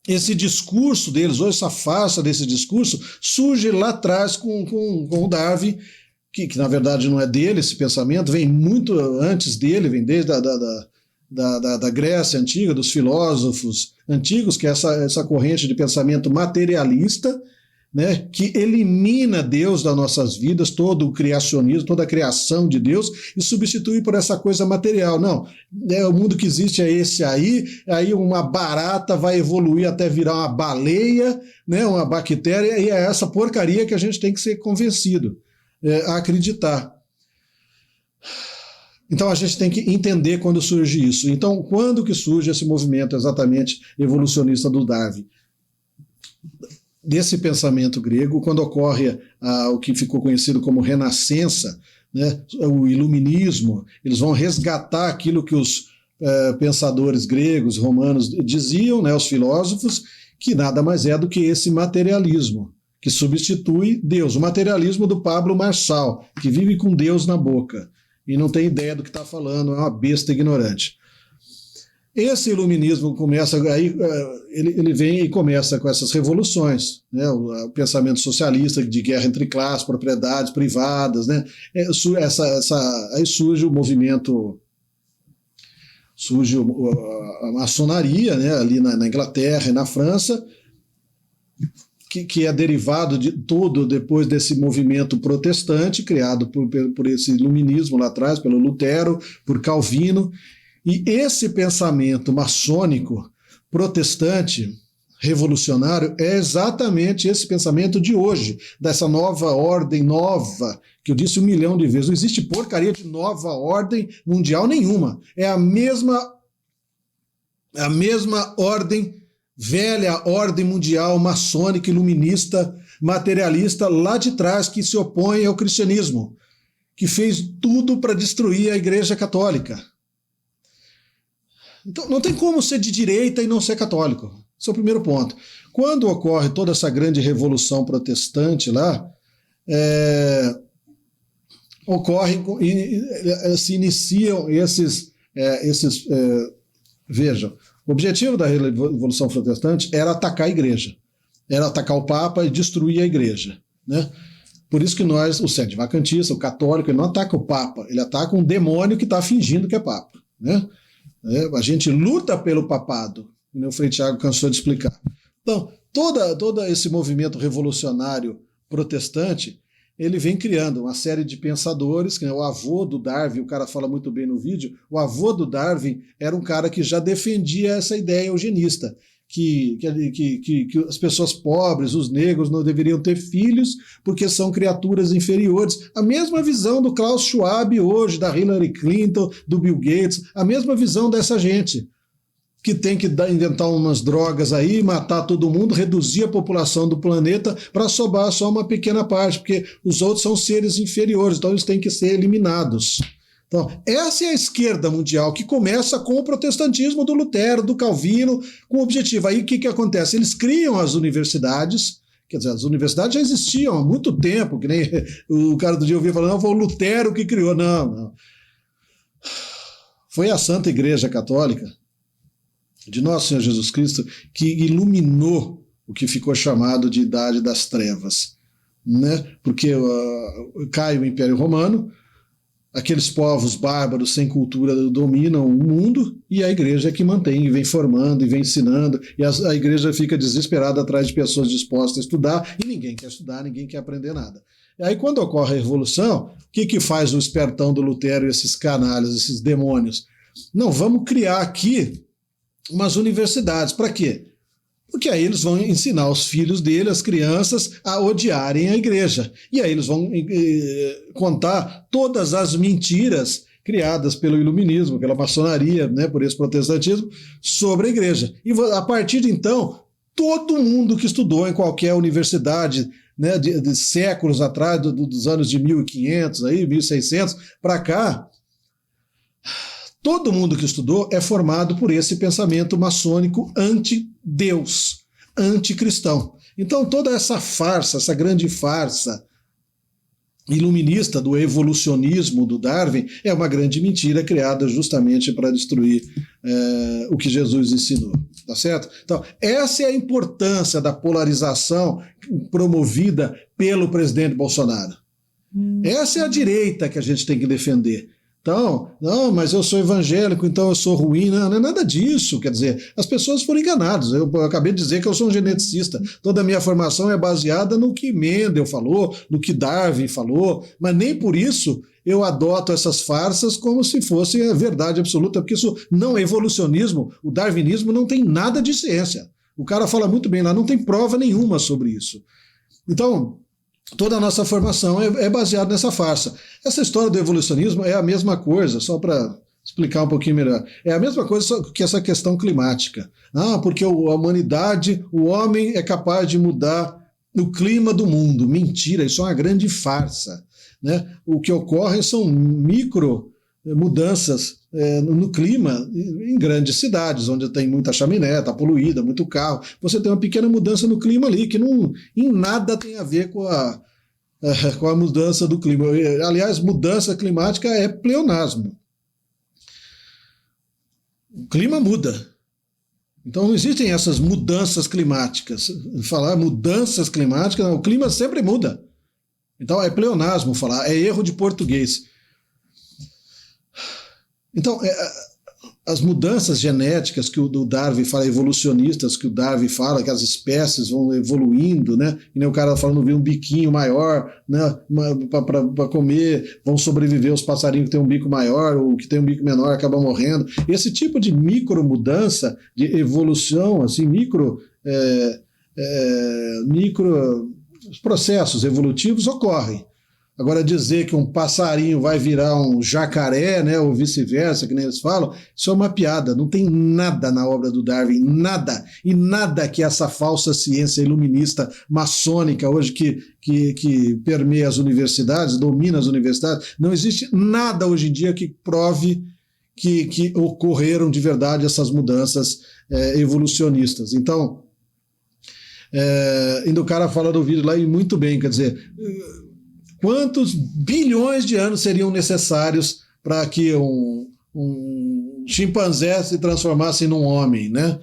esse discurso deles, ou essa farsa desse discurso, surge lá atrás com o Darwin, que na verdade não é dele esse pensamento, vem muito antes dele, vem desde da Grécia Antiga, dos filósofos antigos, que é essa corrente de pensamento materialista, né, que elimina Deus das nossas vidas, todo o criacionismo, toda a criação de Deus, e substitui por essa coisa material. Não, o mundo que existe é esse aí uma barata vai evoluir até virar uma baleia, né, uma bactéria, e é essa porcaria que a gente tem que ser convencido a acreditar. Então a gente tem que entender quando surge isso. Então, quando que surge esse movimento exatamente evolucionista do Darwin? Desse pensamento grego, quando ocorre o que ficou conhecido como Renascença, né, o Iluminismo, eles vão resgatar aquilo que os pensadores gregos, romanos diziam, né, os filósofos, que nada mais é do que esse materialismo, que substitui Deus. O materialismo do Pablo Marçal, que vive com Deus na boca e não tem ideia do que está falando, é uma besta ignorante. esse iluminismo começa, aí ele vem e começa com essas revoluções, né? O pensamento socialista de guerra entre classes, propriedades privadas, né? Aí surge o movimento, surge a maçonaria, né? Ali na Inglaterra e na França, que é derivado de tudo depois desse movimento protestante, criado por esse iluminismo lá atrás, pelo Lutero, por Calvino. E esse pensamento maçônico, protestante, revolucionário, é exatamente esse pensamento de hoje, dessa nova ordem nova, que eu disse 1 milhão de vezes. Não existe porcaria de nova ordem mundial nenhuma. É a mesma ordem, velha ordem mundial maçônica, iluminista, materialista, lá de trás, que se opõe ao cristianismo, que fez tudo para destruir a Igreja Católica. Então, não tem como ser de direita e não ser católico. Esse é o primeiro ponto. Quando ocorre toda essa grande revolução protestante lá, se iniciam vejam, o objetivo da revolução protestante era atacar a igreja, era atacar o Papa e destruir a igreja, né? Por isso que nós, o sedevacantista, o católico, ele não ataca o Papa, ele ataca um demônio que está fingindo que é Papa, né? A gente luta pelo papado, como o Frei Tiago cansou de explicar. Então, todo esse movimento revolucionário protestante, ele vem criando uma série de pensadores, que é o avô do Darwin, o cara fala muito bem no vídeo, o avô do Darwin era um cara que já defendia essa ideia eugenista, que as pessoas pobres, os negros, não deveriam ter filhos porque são criaturas inferiores. A mesma visão do Klaus Schwab hoje, da Hillary Clinton, do Bill Gates, a mesma visão dessa gente, que tem que inventar umas drogas aí, matar todo mundo, reduzir a população do planeta para sobrar só uma pequena parte, porque os outros são seres inferiores, então eles têm que ser eliminados. Então, essa é a esquerda mundial, que começa com o protestantismo do Lutero, do Calvino, com o objetivo. Aí o que acontece? Eles criam as universidades, quer dizer, as universidades já existiam há muito tempo, que nem o cara do dia eu ouvi falando, não, foi o Lutero que criou. Não. Foi a Santa Igreja Católica de Nosso Senhor Jesus Cristo que iluminou o que ficou chamado de Idade das Trevas, né? Porque cai o Império Romano, aqueles povos bárbaros sem cultura dominam o mundo e a igreja é que mantém, e vem formando, e vem ensinando, e a igreja fica desesperada atrás de pessoas dispostas a estudar, e ninguém quer estudar, ninguém quer aprender nada. E aí quando ocorre a Revolução, o que faz o espertão do Lutero e esses canalhas, esses demônios? Não, vamos criar aqui umas universidades. Para quê? Porque aí eles vão ensinar os filhos dele, as crianças, a odiarem a igreja. E aí eles vão contar todas as mentiras criadas pelo iluminismo, pela maçonaria, né, por esse protestantismo, sobre a igreja. E a partir de então, todo mundo que estudou em qualquer universidade, né, de séculos atrás, dos anos de 1500, aí, 1600, para cá, todo mundo que estudou é formado por esse pensamento maçônico anti-Deus, anticristão. Então toda essa farsa, essa grande farsa iluminista do evolucionismo do Darwin é uma grande mentira criada justamente para destruir o que Jesus ensinou, tá certo? Então essa é a importância da polarização promovida pelo presidente Bolsonaro. Essa é a direita que a gente tem que defender. Então, não, mas eu sou evangélico, então eu sou ruim. Não é nada disso. Quer dizer, as pessoas foram enganadas. Eu acabei de dizer que eu sou um geneticista. Toda a minha formação é baseada no que Mendel falou, no que Darwin falou, mas nem por isso eu adoto essas farsas como se fosse a verdade absoluta, porque isso não é evolucionismo. O darwinismo não tem nada de ciência. O cara fala muito bem lá, não tem prova nenhuma sobre isso. Então, toda a nossa formação é baseada nessa farsa. Essa história do evolucionismo é a mesma coisa, só para explicar um pouquinho melhor. É a mesma coisa que essa questão climática. Porque a humanidade, o homem é capaz de mudar o clima do mundo. Mentira, isso é uma grande farsa, né? O que ocorre são micro mudanças no clima em grandes cidades, onde tem muita chaminé, está poluída, muito carro. Você tem uma pequena mudança no clima ali, que não em nada tem a ver com a mudança do clima. Aliás, mudança climática é pleonasmo. o clima muda. Então não existem essas mudanças climáticas. Falar mudanças climáticas, não, o clima sempre muda. Então é pleonasmo falar, é erro de português. Então, as mudanças genéticas que o Darwin fala, evolucionistas que o Darwin fala, que as espécies vão evoluindo, né? E nem o cara falando vir um biquinho maior, né? Para comer, vão sobreviver os passarinhos que têm um bico maior, ou que tem um bico menor acabam morrendo. Esse tipo de micro mudança, de evolução, assim, micro processos evolutivos ocorrem. Agora, dizer que um passarinho vai virar um jacaré, né, ou vice-versa, que nem eles falam, isso é uma piada. Não tem nada na obra do Darwin, nada. E nada que essa falsa ciência iluminista maçônica hoje que permeia as universidades, domina as universidades, não existe nada hoje em dia que prove que ocorreram de verdade essas mudanças evolucionistas. Então, ainda o cara fala no vídeo lá, e muito bem, quer dizer... Quantos bilhões de anos seriam necessários para que um chimpanzé se transformasse num homem, né?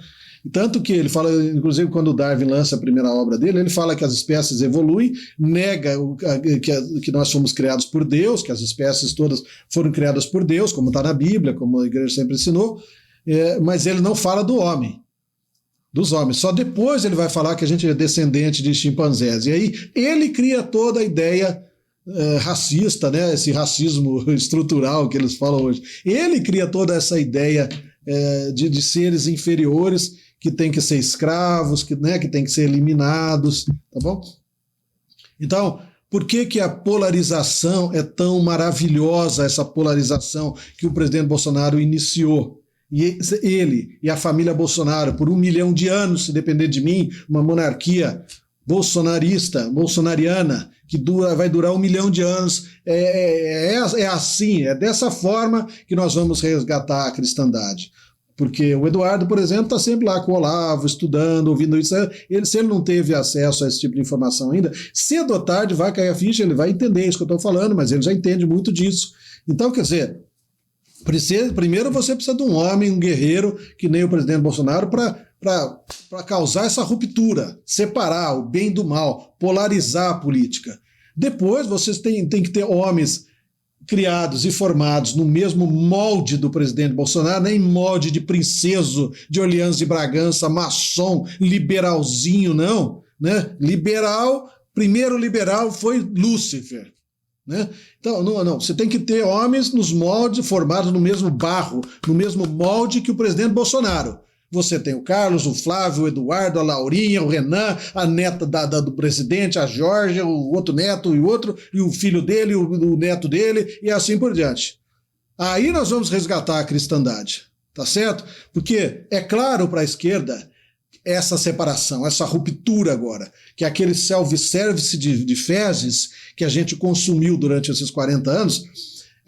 Tanto que ele fala, inclusive quando o Darwin lança a primeira obra dele, ele fala que as espécies evoluem, nega que nós fomos criados por Deus, que as espécies todas foram criadas por Deus, como está na Bíblia, como a igreja sempre ensinou, mas ele não fala do homem. Dos homens. Só depois ele vai falar que a gente é descendente de chimpanzés. E aí ele cria toda a ideia racista, né? Esse racismo estrutural que eles falam hoje. Ele cria toda essa ideia de seres inferiores que têm que ser escravos, que têm que ser eliminados, tá bom? Então, por que a polarização é tão maravilhosa, essa polarização que o presidente Bolsonaro iniciou? E ele e a família Bolsonaro, por 1 milhão de anos, se depender de mim, uma monarquia bolsonariana, que vai durar 1 milhão de anos, assim, é dessa forma que nós vamos resgatar a cristandade. Porque o Eduardo, por exemplo, está sempre lá com o Olavo, estudando, ouvindo isso. Se ele não teve acesso a esse tipo de informação ainda, cedo ou tarde vai cair a ficha, ele vai entender isso que eu estou falando, mas ele já entende muito disso. Então, quer dizer, primeiro você precisa de um homem, um guerreiro, que nem o presidente Bolsonaro, para causar essa ruptura, separar o bem do mal, polarizar a política. Depois vocês têm que ter homens criados e formados no mesmo molde do presidente Bolsonaro, nem molde de princeso de Orleans e Bragança, maçom, liberalzinho, não. Né? Primeiro liberal foi Lúcifer. Né? Então, não, você tem que ter homens nos moldes, formados no mesmo barro, no mesmo molde que o presidente Bolsonaro. Você tem o Carlos, o Flávio, o Eduardo, a Laurinha, o Renan, a neta do presidente, a Georgia, o outro neto e o outro, e o filho dele, o neto dele, e assim por diante. Aí nós vamos resgatar a cristandade, tá certo? Porque é claro para a esquerda essa separação, essa ruptura agora, que é aquele self-service de fezes que a gente consumiu durante esses 40 anos.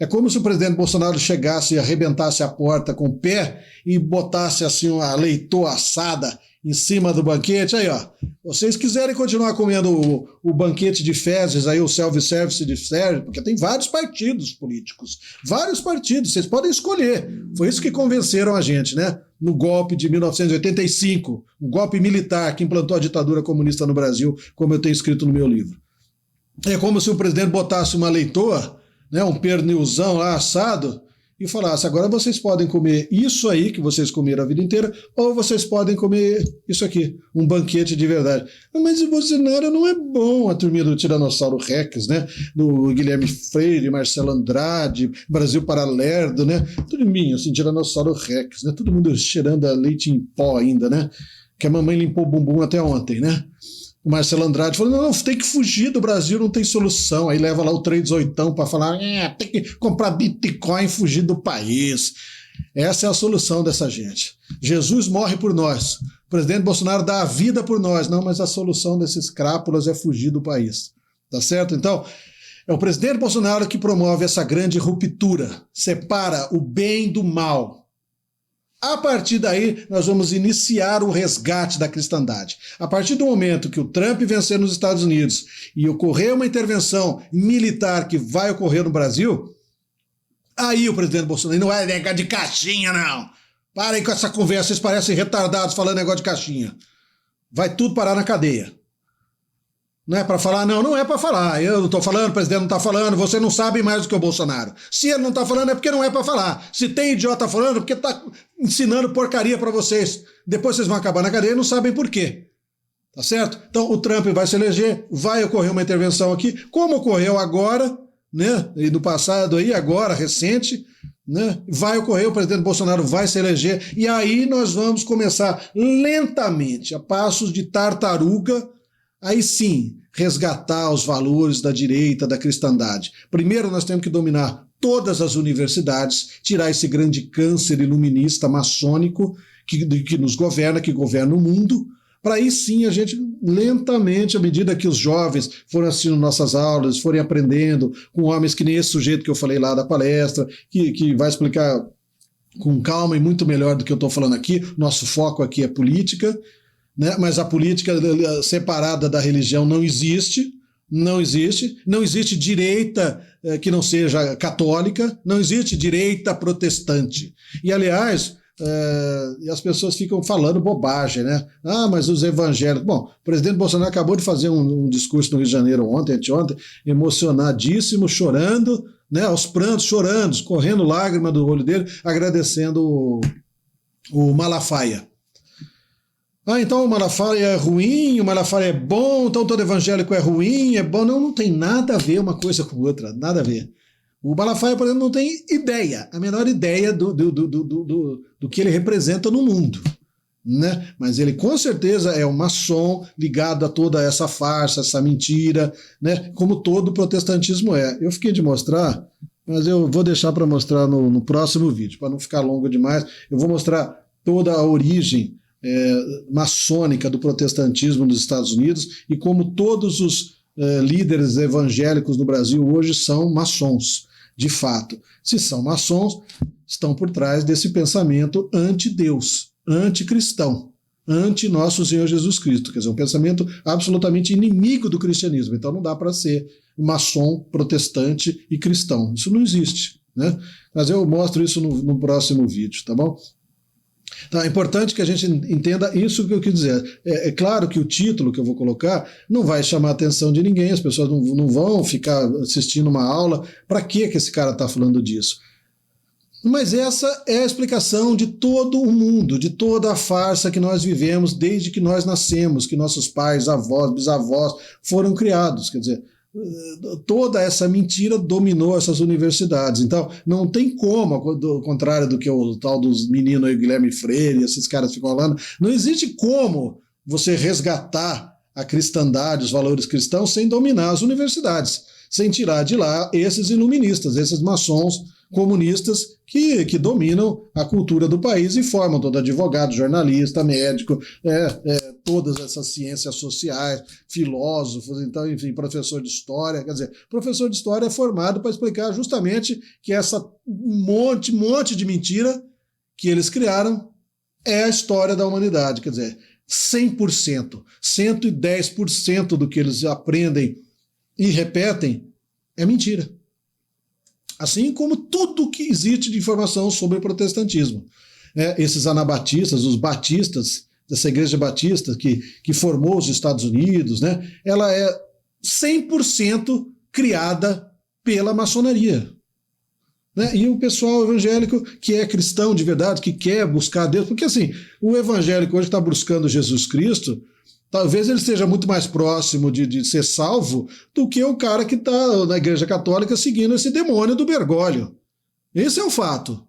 É como se o presidente Bolsonaro chegasse e arrebentasse a porta com o pé e botasse assim uma leitoa assada em cima do banquete. Aí, ó, vocês quiserem continuar comendo o banquete de fezes, aí o self-service de fezes, porque tem vários partidos políticos, vários partidos, vocês podem escolher. Foi isso que convenceram a gente, né? No golpe de 1985, um golpe militar que implantou a ditadura comunista no Brasil, como eu tenho escrito no meu livro. É como se o presidente botasse uma leitoa, né, um pernilzão lá assado, e falasse, agora vocês podem comer isso aí que vocês comeram a vida inteira, ou vocês podem comer isso aqui, um banquete de verdade. Mas o Bolsonaro não é bom, a turminha do Tiranossauro Rex, né, do Guilherme Freire, Marcelo Andrade, Brasil Paralelo, né, turminha, assim, Tiranossauro Rex, né, todo mundo cheirando a leite em pó ainda, né, que a mamãe limpou o bumbum até ontem, né. O Marcelo Andrade falou, não, tem que fugir do Brasil, não tem solução. Aí leva lá o 38 para falar, tem que comprar Bitcoin e fugir do país. Essa é a solução dessa gente. Jesus morre por nós. O presidente Bolsonaro dá a vida por nós. Não, mas a solução desses crápulas é fugir do país. Tá certo? Então, é o presidente Bolsonaro que promove essa grande ruptura. Separa o bem do mal. A partir daí, nós vamos iniciar o resgate da cristandade. A partir do momento que o Trump vencer nos Estados Unidos e ocorrer uma intervenção militar que vai ocorrer no Brasil, aí o presidente Bolsonaro não vai negar de caixinha, não. Parem com essa conversa, vocês parecem retardados falando negócio de caixinha. Vai tudo parar na cadeia. Não é para falar? Não, não é para falar. Eu não estou falando, o presidente não está falando, você não sabe mais do que o Bolsonaro. Se ele não está falando é porque não é para falar. Se tem idiota falando é porque está ensinando porcaria para vocês. Depois vocês vão acabar na cadeia e não sabem por quê. Tá certo? Então o Trump vai se eleger, vai ocorrer uma intervenção aqui, como ocorreu agora, né? E do passado aí, agora, recente, né? Vai ocorrer, o presidente Bolsonaro vai se eleger, e aí nós vamos começar lentamente, a passos de tartaruga, aí sim, resgatar os valores da direita, da cristandade. Primeiro nós temos que dominar todas as universidades, tirar esse grande câncer iluminista, maçônico, que nos governa, que governa o mundo, para aí sim a gente, lentamente, à medida que os jovens foram assistindo nossas aulas, forem aprendendo com homens que nem esse sujeito que eu falei lá da palestra, que vai explicar com calma e muito melhor do que eu estou falando aqui. Nosso foco aqui é política, né? Mas a política separada da religião não existe, não existe direita que não seja católica, não existe direita protestante. E, aliás, e as pessoas ficam falando bobagem, né? Ah, mas os evangélicos... Bom, o presidente Bolsonaro acabou de fazer um discurso no Rio de Janeiro anteontem, emocionadíssimo, chorando, né? Aos prantos, chorando, escorrendo lágrima do olho dele, agradecendo o Malafaia. Ah, então o Malafaia é ruim, o Malafaia é bom, então todo evangélico é ruim, é bom. Não, não tem nada a ver uma coisa com outra, nada a ver. O Malafaia, por exemplo, não tem ideia, a menor ideia do que ele representa no mundo, né? Mas ele com certeza é um maçom ligado a toda essa farsa, essa mentira, né? Como todo o protestantismo é. Eu fiquei de mostrar, mas eu vou deixar para mostrar no próximo vídeo, para não ficar longo demais. Eu vou mostrar toda a origem maçônica do protestantismo nos Estados Unidos e como todos os líderes evangélicos no Brasil hoje são maçons. De fato, se são maçons, estão por trás desse pensamento anti-Deus, anticristão, anti-nosso Senhor Jesus Cristo. Quer dizer, um pensamento absolutamente inimigo do cristianismo. Então não dá para ser maçom, protestante e cristão. Isso não existe, né? Mas eu mostro isso no próximo vídeo, tá bom? Tá, é importante que a gente entenda isso que eu quis dizer. É claro que o título que eu vou colocar não vai chamar a atenção de ninguém, as pessoas não vão ficar assistindo uma aula. Para que esse cara está falando disso? Mas essa é a explicação de todo o mundo, de toda a farsa que nós vivemos desde que nós nascemos, que nossos pais, avós, bisavós foram criados. Quer dizer, toda essa mentira dominou essas universidades. Então, não tem como, ao contrário do que o tal dos meninos aí, Guilherme Freire, esses caras ficam falando, não existe como você resgatar a cristandade, os valores cristãos, sem dominar as universidades, sem tirar de lá esses iluministas, esses maçons comunistas que dominam a cultura do país e formam todo advogado, jornalista, médico, todas essas ciências sociais, filósofos, então, enfim, professor de história. Quer dizer, professor de história é formado para explicar justamente que essa monte de mentira que eles criaram é a história da humanidade. Quer dizer, 100%, 110% do que eles aprendem e repetem é mentira. Assim como tudo que existe de informação sobre o protestantismo. Esses anabatistas, os batistas, dessa igreja batista que formou os Estados Unidos, né, ela é 100% criada pela maçonaria. Né? E o pessoal evangélico que é cristão de verdade, que quer buscar Deus, porque assim, o evangélico hoje está buscando Jesus Cristo, talvez ele esteja muito mais próximo de ser salvo do que o cara que está na Igreja Católica seguindo esse demônio do Bergoglio. Esse é o fato.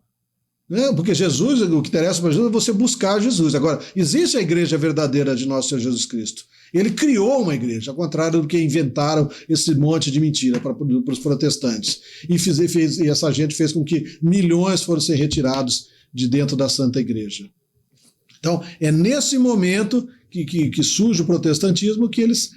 Né? Porque Jesus, o que interessa para Jesus é você buscar Jesus. Agora, existe a igreja verdadeira de nosso Senhor Jesus Cristo. Ele criou uma igreja, ao contrário do que inventaram esse monte de mentira para os protestantes. E essa gente fez com que milhões fossem retirados de dentro da Santa Igreja. Então, é nesse momento que surge o protestantismo que eles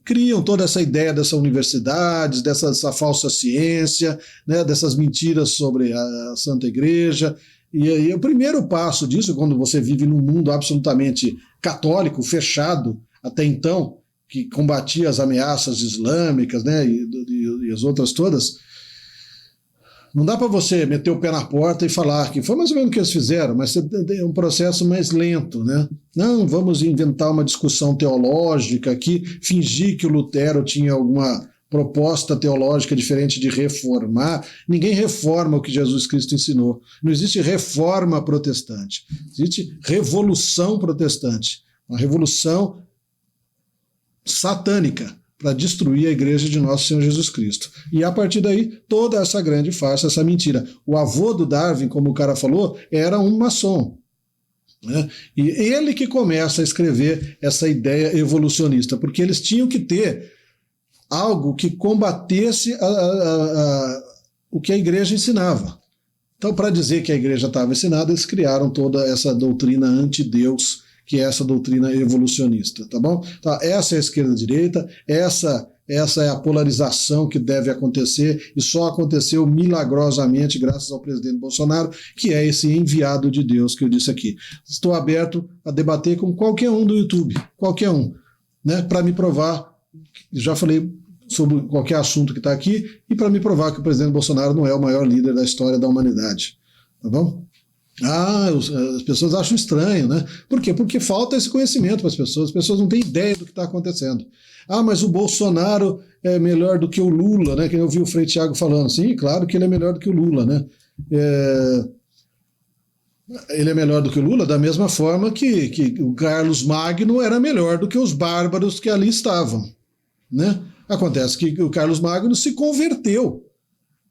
criam toda essa ideia dessas universidades, dessa falsa ciência, né, dessas mentiras sobre a Santa Igreja. E o primeiro passo disso, quando você vive num mundo absolutamente católico, fechado, até então, que combatia as ameaças islâmicas, né, e as outras todas, Não dá para você meter o pé na porta e falar que foi mais ou menos o que eles fizeram, mas é um processo mais lento, né? Não, vamos inventar uma discussão teológica aqui, fingir que o Lutero tinha alguma proposta teológica diferente de reformar. Ninguém reforma o que Jesus Cristo ensinou. Não existe reforma protestante. Existe revolução protestante. Uma revolução satânica para destruir a igreja de nosso Senhor Jesus Cristo. E a partir daí, toda essa grande farsa, essa mentira. O avô do Darwin, como o cara falou, era um maçom. Né? E ele que começa a escrever essa ideia evolucionista, porque eles tinham que ter algo que combatesse o que a igreja ensinava. Então, para dizer que a igreja estava ensinada, eles criaram toda essa doutrina anti-Deus, que é essa doutrina evolucionista, tá bom? Então, essa é a esquerda-direita, essa é a polarização que deve acontecer, e só aconteceu milagrosamente graças ao presidente Bolsonaro, que é esse enviado de Deus que eu disse aqui. Estou aberto a debater com qualquer um do YouTube, qualquer um, né, para me provar, já falei sobre qualquer assunto que está aqui, e para me provar que o presidente Bolsonaro não é o maior líder da história da humanidade, tá bom? As pessoas acham estranho, né? Por quê? Porque falta esse conhecimento para as pessoas não têm ideia do que está acontecendo. Mas o Bolsonaro é melhor do que o Lula, né? Que eu vi o Frei Tiago falando. Sim, claro que ele é melhor do que o Lula, né? Ele é melhor do que o Lula da mesma forma que o Carlos Magno era melhor do que os bárbaros que ali estavam, né? Acontece que o Carlos Magno se converteu.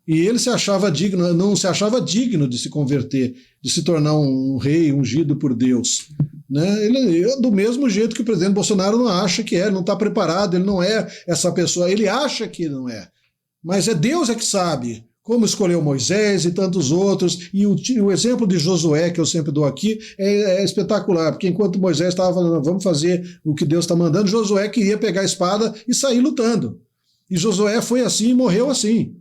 E ele se achava digno, não se achava digno de se converter, de se tornar um rei ungido por Deus. Né? Ele, do mesmo jeito que o presidente Bolsonaro não acha que é, ele não está preparado, ele não é essa pessoa, ele acha que não é. Mas é Deus que sabe como escolheu Moisés e tantos outros. E o exemplo de Josué, que eu sempre dou aqui, é espetacular, porque enquanto Moisés estava falando, vamos fazer o que Deus está mandando, Josué queria pegar a espada e sair lutando. E Josué foi assim e morreu assim.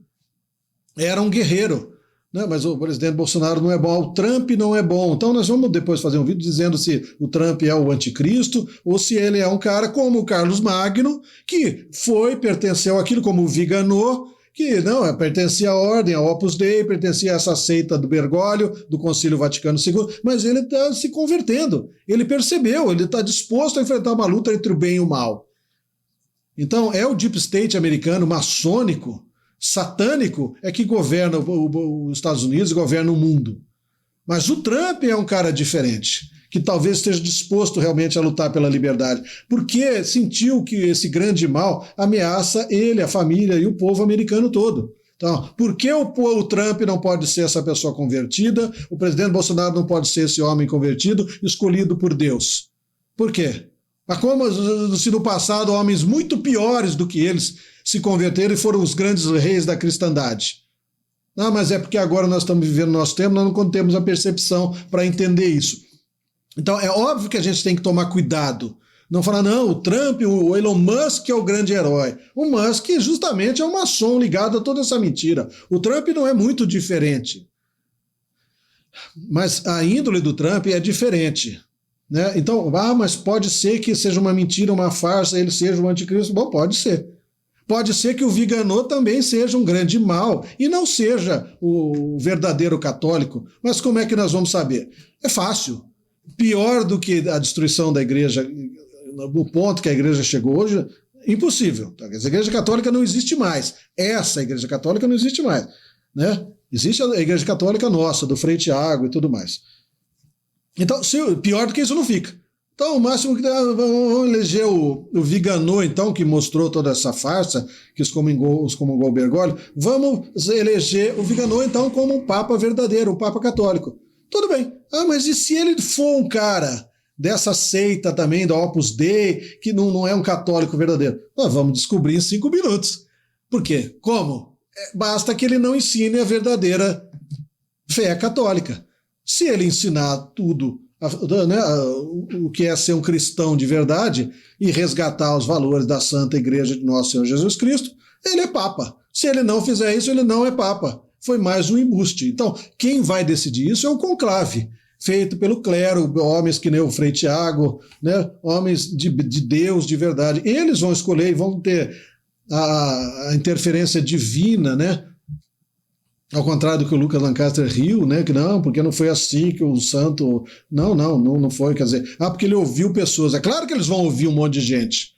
Era um guerreiro, né? Mas o presidente Bolsonaro não é bom, o Trump não é bom. Então nós vamos depois fazer um vídeo dizendo se o Trump é o anticristo ou se ele é um cara como o Carlos Magno, que pertenceu àquilo como o Viganò, que não pertencia à ordem, ao Opus Dei, pertencia a essa seita do Bergoglio, do Concílio Vaticano II, mas ele está se convertendo. Ele percebeu, ele está disposto a enfrentar uma luta entre o bem e o mal. Então é o Deep State americano, maçônico, satânico, é que governa os Estados Unidos e governa o mundo. Mas o Trump é um cara diferente, que talvez esteja disposto realmente a lutar pela liberdade, porque sentiu que esse grande mal ameaça ele, a família e o povo americano todo. Então, por que o Trump não pode ser essa pessoa convertida, o presidente Bolsonaro não pode ser esse homem convertido, escolhido por Deus? Por quê? Mas como se no passado homens muito piores do que eles se converteram e foram os grandes reis da cristandade. Mas é porque agora nós estamos vivendo nosso tempo, nós não temos a percepção para entender isso. Então é óbvio que a gente tem que tomar cuidado. Não falar, não, o Trump, o Elon Musk é o grande herói. O Musk justamente é um maçom ligado a toda essa mentira. O Trump não é muito diferente. Mas a índole do Trump é diferente. Né? Então, mas pode ser que seja uma mentira, uma farsa, ele seja um anticristo. Bom, pode ser. Pode ser que o Viganò também seja um grande mal e não seja o verdadeiro católico. Mas como é que nós vamos saber? É fácil. Pior do que a destruição da igreja, no ponto que a igreja chegou hoje, impossível. A igreja católica não existe mais. Essa igreja católica não existe mais. Né? Existe a igreja católica nossa, do Frei Tiago e tudo mais. Então, pior do que isso não fica. Então, o máximo que vamos eleger o Viganò, então, que mostrou toda essa farsa, que excomungou o Bergoglio, vamos eleger o Viganò, então, como um papa verdadeiro, um papa católico. Tudo bem. Mas e se ele for um cara dessa seita também, da Opus Dei, que não é um católico verdadeiro? Nós vamos descobrir em 5 minutos. Por quê? Como? Basta que ele não ensine a verdadeira fé católica. Se ele ensinar tudo, né, o que é ser um cristão de verdade e resgatar os valores da Santa Igreja de Nosso Senhor Jesus Cristo, ele é papa. Se ele não fizer isso, ele não é papa. Foi mais um embuste. Então, quem vai decidir isso é o conclave, feito pelo clero, homens que nem o Frei Tiago, né, homens de Deus de verdade. Eles vão escolher e vão ter a interferência divina, né, Ao contrário do que o Lucas Lancaster riu, né? Que não, porque não foi assim que o santo. Não foi. Quer dizer, porque ele ouviu pessoas. É claro que eles vão ouvir um monte de gente.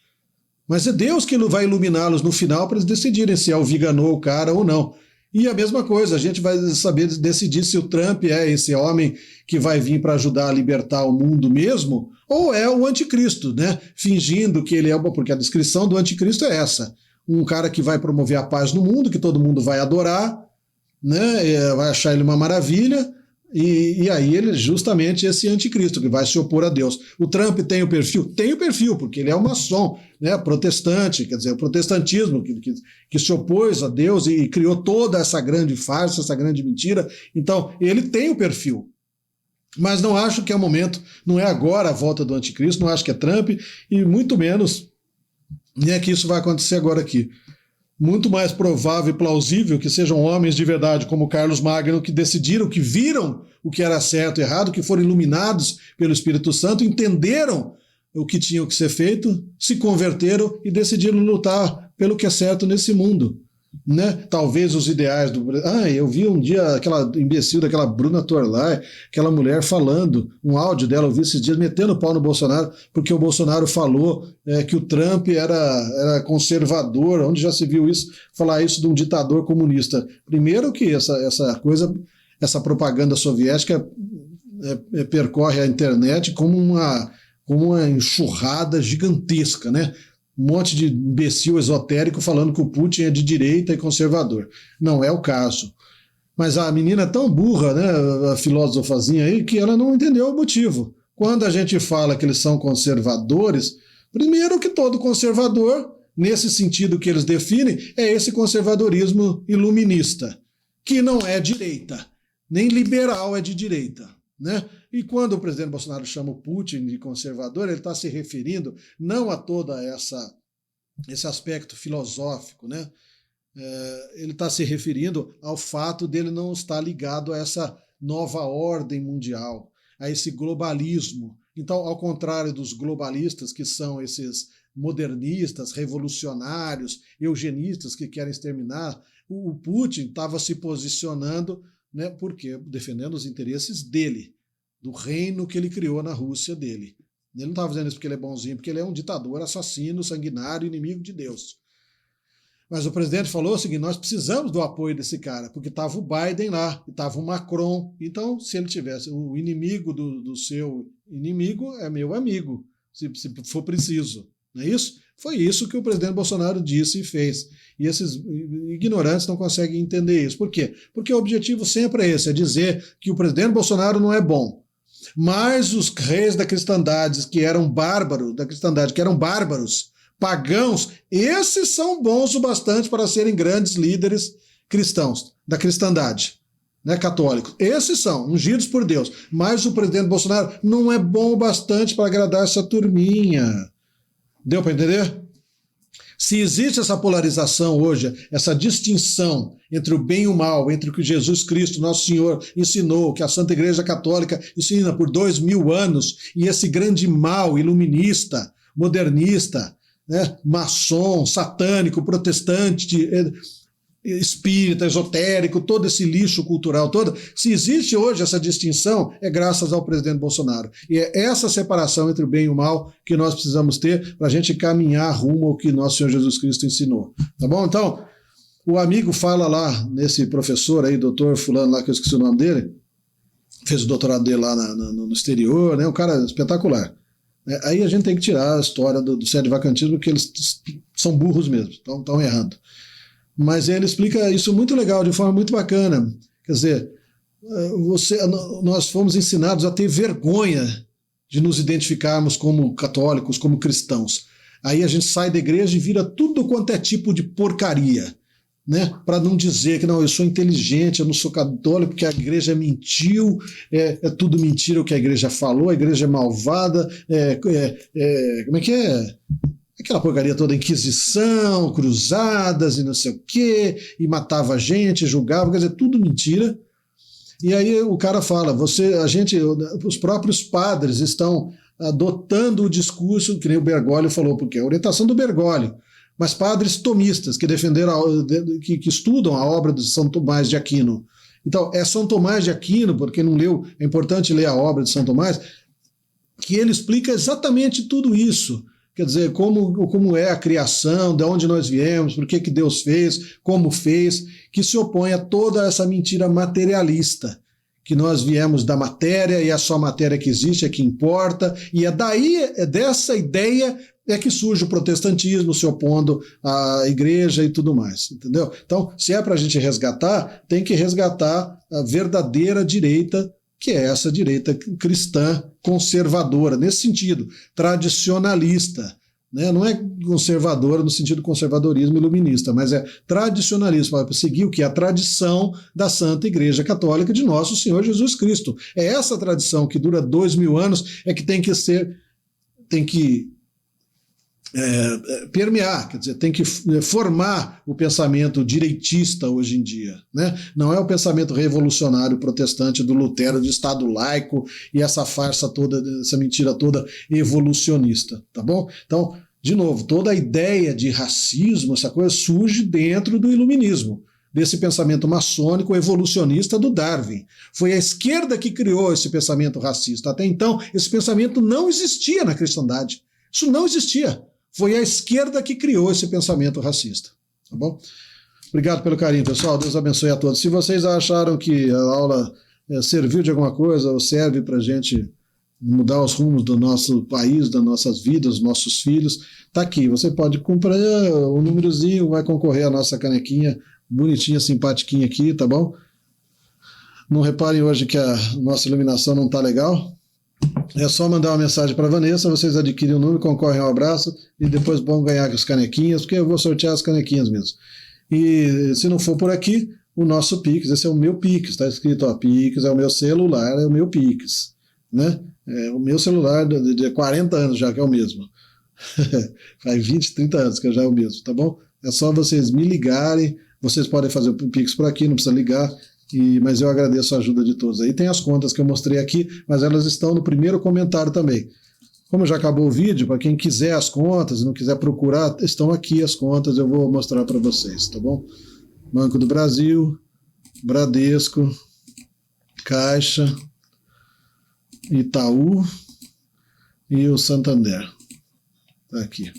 Mas é Deus que vai iluminá-los no final para eles decidirem se alviganou o cara ou não. E a mesma coisa, a gente vai saber decidir se o Trump é esse homem que vai vir para ajudar a libertar o mundo mesmo, ou é o anticristo, né? Fingindo que ele é, porque a descrição do anticristo é essa: um cara que vai promover a paz no mundo, que todo mundo vai adorar, né? Vai achar ele uma maravilha. E aí ele justamente esse anticristo que vai se opor a Deus. O Trump tem o perfil? Tem o perfil, porque ele é um maçom, né, protestante, quer dizer, o protestantismo que se opôs a Deus e criou toda essa grande farsa, essa grande mentira. Então, ele tem o perfil. Mas não acho que é o momento, não é agora a volta do anticristo, não acho que é Trump, e muito menos nem é que isso vai acontecer agora aqui. Muito mais provável e plausível que sejam homens de verdade, como Carlos Magno, que decidiram, que viram o que era certo e errado, que foram iluminados pelo Espírito Santo, entenderam o que tinha que ser feito, se converteram e decidiram lutar pelo que é certo nesse mundo. Né? Talvez os ideais do... eu vi um dia aquela imbecil daquela Bruna Torlai, aquela mulher falando, um áudio dela, eu vi esses dias, metendo pau no Bolsonaro, porque o Bolsonaro falou que o Trump era conservador. Onde já se viu isso, falar isso de um ditador comunista? Primeiro que essa propaganda soviética percorre a internet como uma enxurrada gigantesca, né? Um monte de imbecil esotérico falando que o Putin é de direita e conservador. Não é o caso. Mas a menina é tão burra, né, a filósofazinha aí, que ela não entendeu o motivo. Quando a gente fala que eles são conservadores, primeiro que todo conservador, nesse sentido que eles definem, é esse conservadorismo iluminista, que não é direita, nem liberal é de direita. Né? E quando o presidente Bolsonaro chama o Putin de conservador, ele está se referindo não a todo esse aspecto filosófico, né? Ele está se referindo ao fato dele não estar ligado a essa nova ordem mundial, a esse globalismo. Então, ao contrário dos globalistas, que são esses modernistas, revolucionários, eugenistas que querem exterminar, o Putin estava se posicionando, né, porque defendendo os interesses dele, do reino que ele criou na Rússia dele. Ele não estava fazendo isso porque ele é bonzinho, porque ele é um ditador, assassino, sanguinário, inimigo de Deus. Mas o presidente falou o seguinte: nós precisamos do apoio desse cara, porque estava o Biden lá, estava o Macron. Então, se ele tivesse o inimigo do seu inimigo, é meu amigo, se for preciso. Não é isso? Foi isso que o presidente Bolsonaro disse e fez. E esses ignorantes não conseguem entender isso. Por quê? Porque o objetivo sempre é esse, é dizer que o presidente Bolsonaro não é bom. Mas os reis da cristandade, que eram bárbaros, pagãos, esses são bons o bastante para serem grandes líderes cristãos, da cristandade, né, católicos. Esses são ungidos por Deus. Mas o presidente Bolsonaro não é bom o bastante para agradar essa turminha. Deu para entender? Se existe essa polarização hoje, essa distinção entre o bem e o mal, entre o que Jesus Cristo, nosso Senhor, ensinou, que a Santa Igreja Católica ensina por 2000 anos, e esse grande mal iluminista, modernista, né, maçom, satânico, protestante, espírita, esotérico, todo esse lixo cultural todo, se existe hoje essa distinção, é graças ao presidente Bolsonaro. E é essa separação entre o bem e o mal que nós precisamos ter para a gente caminhar rumo ao que nosso Senhor Jesus Cristo ensinou. Tá bom? Então, o amigo fala lá, nesse professor aí, doutor fulano lá, que eu esqueci o nome dele, fez o doutorado dele lá no exterior, né? Um cara espetacular. Aí a gente tem que tirar a história do sede-vacantismo, porque eles são burros mesmo, estão errando. Mas ele explica isso muito legal, de forma muito bacana. Quer dizer, nós fomos ensinados a ter vergonha de nos identificarmos como católicos, como cristãos. Aí a gente sai da igreja e vira tudo quanto é tipo de porcaria, né? Para não dizer que não, eu sou inteligente, eu não sou católico, porque a igreja mentiu, é tudo mentira o que a igreja falou, a igreja é malvada, como é que é? Aquela porcaria toda, Inquisição, cruzadas e não sei o quê, e matava gente, julgava, quer dizer, tudo mentira. E aí o cara fala, os próprios padres estão adotando o discurso, que nem o Bergoglio falou, porque é a orientação do Bergoglio. mas padres tomistas que defenderam, que estudam a obra de São Tomás de Aquino. Então, é São Tomás de Aquino, porque não leu, é importante ler a obra de São Tomás, que ele explica exatamente tudo isso. Quer dizer, como é a criação, de onde nós viemos, por que Deus fez, como fez, que se opõe a toda essa mentira materialista, que nós viemos da matéria e é só a matéria que existe, é que importa, e é dessa ideia que surge o protestantismo se opondo à igreja e tudo mais, entendeu? Então, se é para a gente resgatar, tem que resgatar a verdadeira direita, que é essa direita cristã conservadora, nesse sentido, tradicionalista, né? Não é conservadora no sentido conservadorismo iluminista, mas é tradicionalista, para seguir o que? A tradição da Santa Igreja Católica de Nosso Senhor Jesus Cristo. É essa tradição que dura 2000 anos, é que tem que permear, quer dizer, tem que formar o pensamento direitista hoje em dia, né? Não é o pensamento revolucionário protestante do Lutero, de Estado laico e essa farsa toda, essa mentira toda evolucionista, tá bom? Então, de novo, toda a ideia de racismo, essa coisa surge dentro do iluminismo, desse pensamento maçônico evolucionista do Darwin. Foi a esquerda que criou esse pensamento racista. Até então, esse pensamento não existia na cristandade. Isso não existia. Foi a esquerda que criou esse pensamento racista. Tá bom? Obrigado pelo carinho, pessoal. Deus abençoe a todos. Se vocês acharam que a aula serviu de alguma coisa ou serve para a gente mudar os rumos do nosso país, das nossas vidas, dos nossos filhos, tá aqui. Você pode comprar o númerozinho, vai concorrer à nossa canequinha bonitinha, simpatiquinha aqui, tá bom? Não reparem hoje que a nossa iluminação não tá legal. É só mandar uma mensagem para a Vanessa, vocês adquirem o número, concorrem ao abraço e depois vão ganhar as canequinhas, porque eu vou sortear as canequinhas mesmo. E se não for por aqui, o nosso Pix, esse é o meu Pix, está escrito, ó, Pix é o meu celular, é o meu Pix, né? É o meu celular de 40 anos já, que é o mesmo. Faz 20, 30 anos que já é o mesmo, tá bom? É só vocês me ligarem, vocês podem fazer o Pix por aqui, não precisa ligar, mas eu agradeço a ajuda de todos aí. Tem as contas que eu mostrei aqui, mas elas estão no primeiro comentário também. Como já acabou o vídeo, para quem quiser as contas e não quiser procurar, estão aqui as contas, eu vou mostrar para vocês, tá bom? Banco do Brasil, Bradesco, Caixa, Itaú e o Santander. Tá aqui,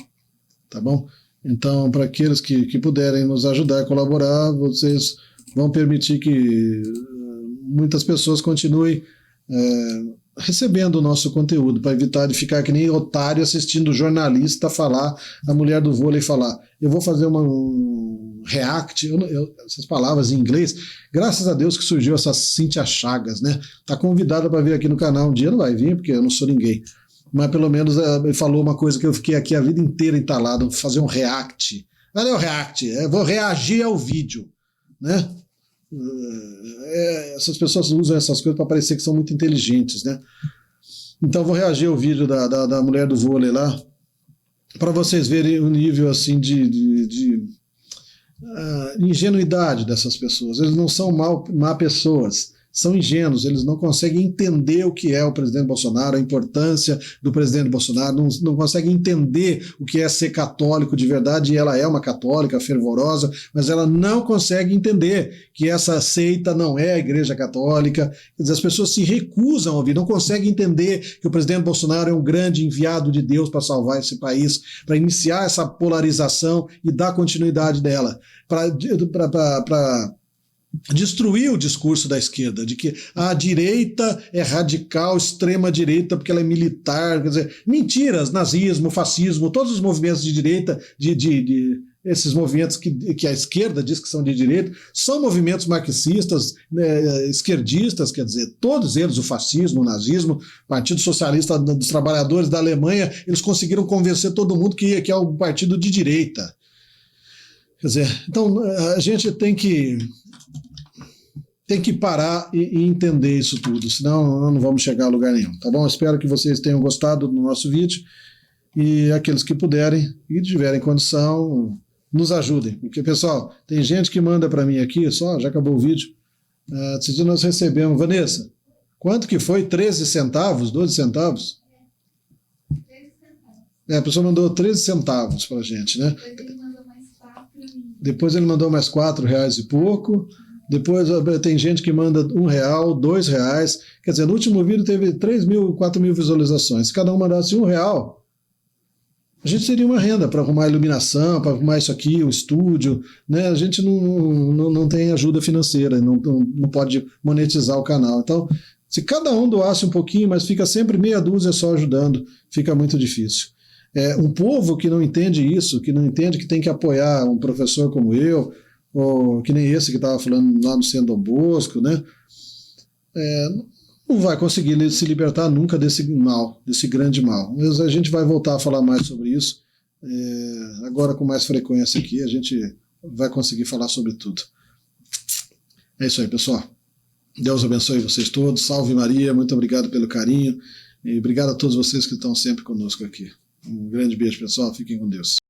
tá bom? Então, para aqueles que puderem nos ajudar a colaborar, vocês vão permitir que muitas pessoas continuem recebendo o nosso conteúdo, para evitar de ficar que nem otário assistindo o jornalista falar, a mulher do vôlei falar. Eu vou fazer um react, essas palavras em inglês, graças a Deus que surgiu essa Cíntia Chagas, né? Tá convidada para vir aqui no canal, um dia não vai vir, porque eu não sou ninguém. Mas pelo menos ele falou uma coisa que eu fiquei aqui a vida inteira entalado, fazer um react. Não é o react, vou reagir ao vídeo, né? Essas pessoas usam essas coisas para parecer que são muito inteligentes, né? Então vou reagir ao vídeo da mulher do vôlei lá, para vocês verem o nível assim de ingenuidade dessas pessoas. Eles não são má pessoas, são ingênuos, eles não conseguem entender o que é o presidente Bolsonaro, a importância do presidente Bolsonaro, não conseguem entender o que é ser católico de verdade, e ela é uma católica fervorosa, mas ela não consegue entender que essa seita não é a Igreja Católica. Quer dizer, as pessoas se recusam a ouvir, não conseguem entender que o presidente Bolsonaro é um grande enviado de Deus para salvar esse país, para iniciar essa polarização e dar continuidade dela, para destruir o discurso da esquerda, de que a direita é radical, extrema direita, porque ela é militar, quer dizer, mentiras, nazismo, fascismo, todos os movimentos de direita, esses movimentos que a esquerda diz que são de direita, são movimentos marxistas, esquerdistas, quer dizer, todos eles, o fascismo, o nazismo, o Partido Socialista dos Trabalhadores da Alemanha, eles conseguiram convencer todo mundo que é um partido de direita. Quer dizer, então a gente tem que parar e entender isso tudo, senão não vamos chegar a lugar nenhum, tá bom? Espero que vocês tenham gostado do nosso vídeo e aqueles que puderem e tiverem condição, nos ajudem. Porque, pessoal, tem gente que manda para mim aqui, já acabou o vídeo, esses dias nós recebemos, Vanessa, quanto que foi? 13 centavos, 12 centavos? 13 centavos. A pessoa mandou 13 centavos para a gente, né? Depois ele mandou depois ele mandou mais R$ 4 e pouco, depois tem gente que manda R$ 1, R$ 2, quer dizer, no último vídeo teve 3.000, 4.000 visualizações, se cada um mandasse R$ 1, a gente teria uma renda para arrumar a iluminação, para arrumar isso aqui, o estúdio, né? A gente não tem ajuda financeira, não pode monetizar o canal. Então, se cada um doasse um pouquinho, mas fica sempre meia dúzia só ajudando, fica muito difícil. Um povo que não entende isso, que não entende que tem que apoiar um professor como eu, ou que nem esse que estava falando lá no Centro Dom Bosco, né? Não vai conseguir se libertar nunca desse mal, desse grande mal. Mas a gente vai voltar a falar mais sobre isso, agora com mais frequência aqui, a gente vai conseguir falar sobre tudo. É isso aí, pessoal. Deus abençoe vocês todos, salve Maria, muito obrigado pelo carinho, e obrigado a todos vocês que estão sempre conosco aqui. Um grande beijo, pessoal, fiquem com Deus.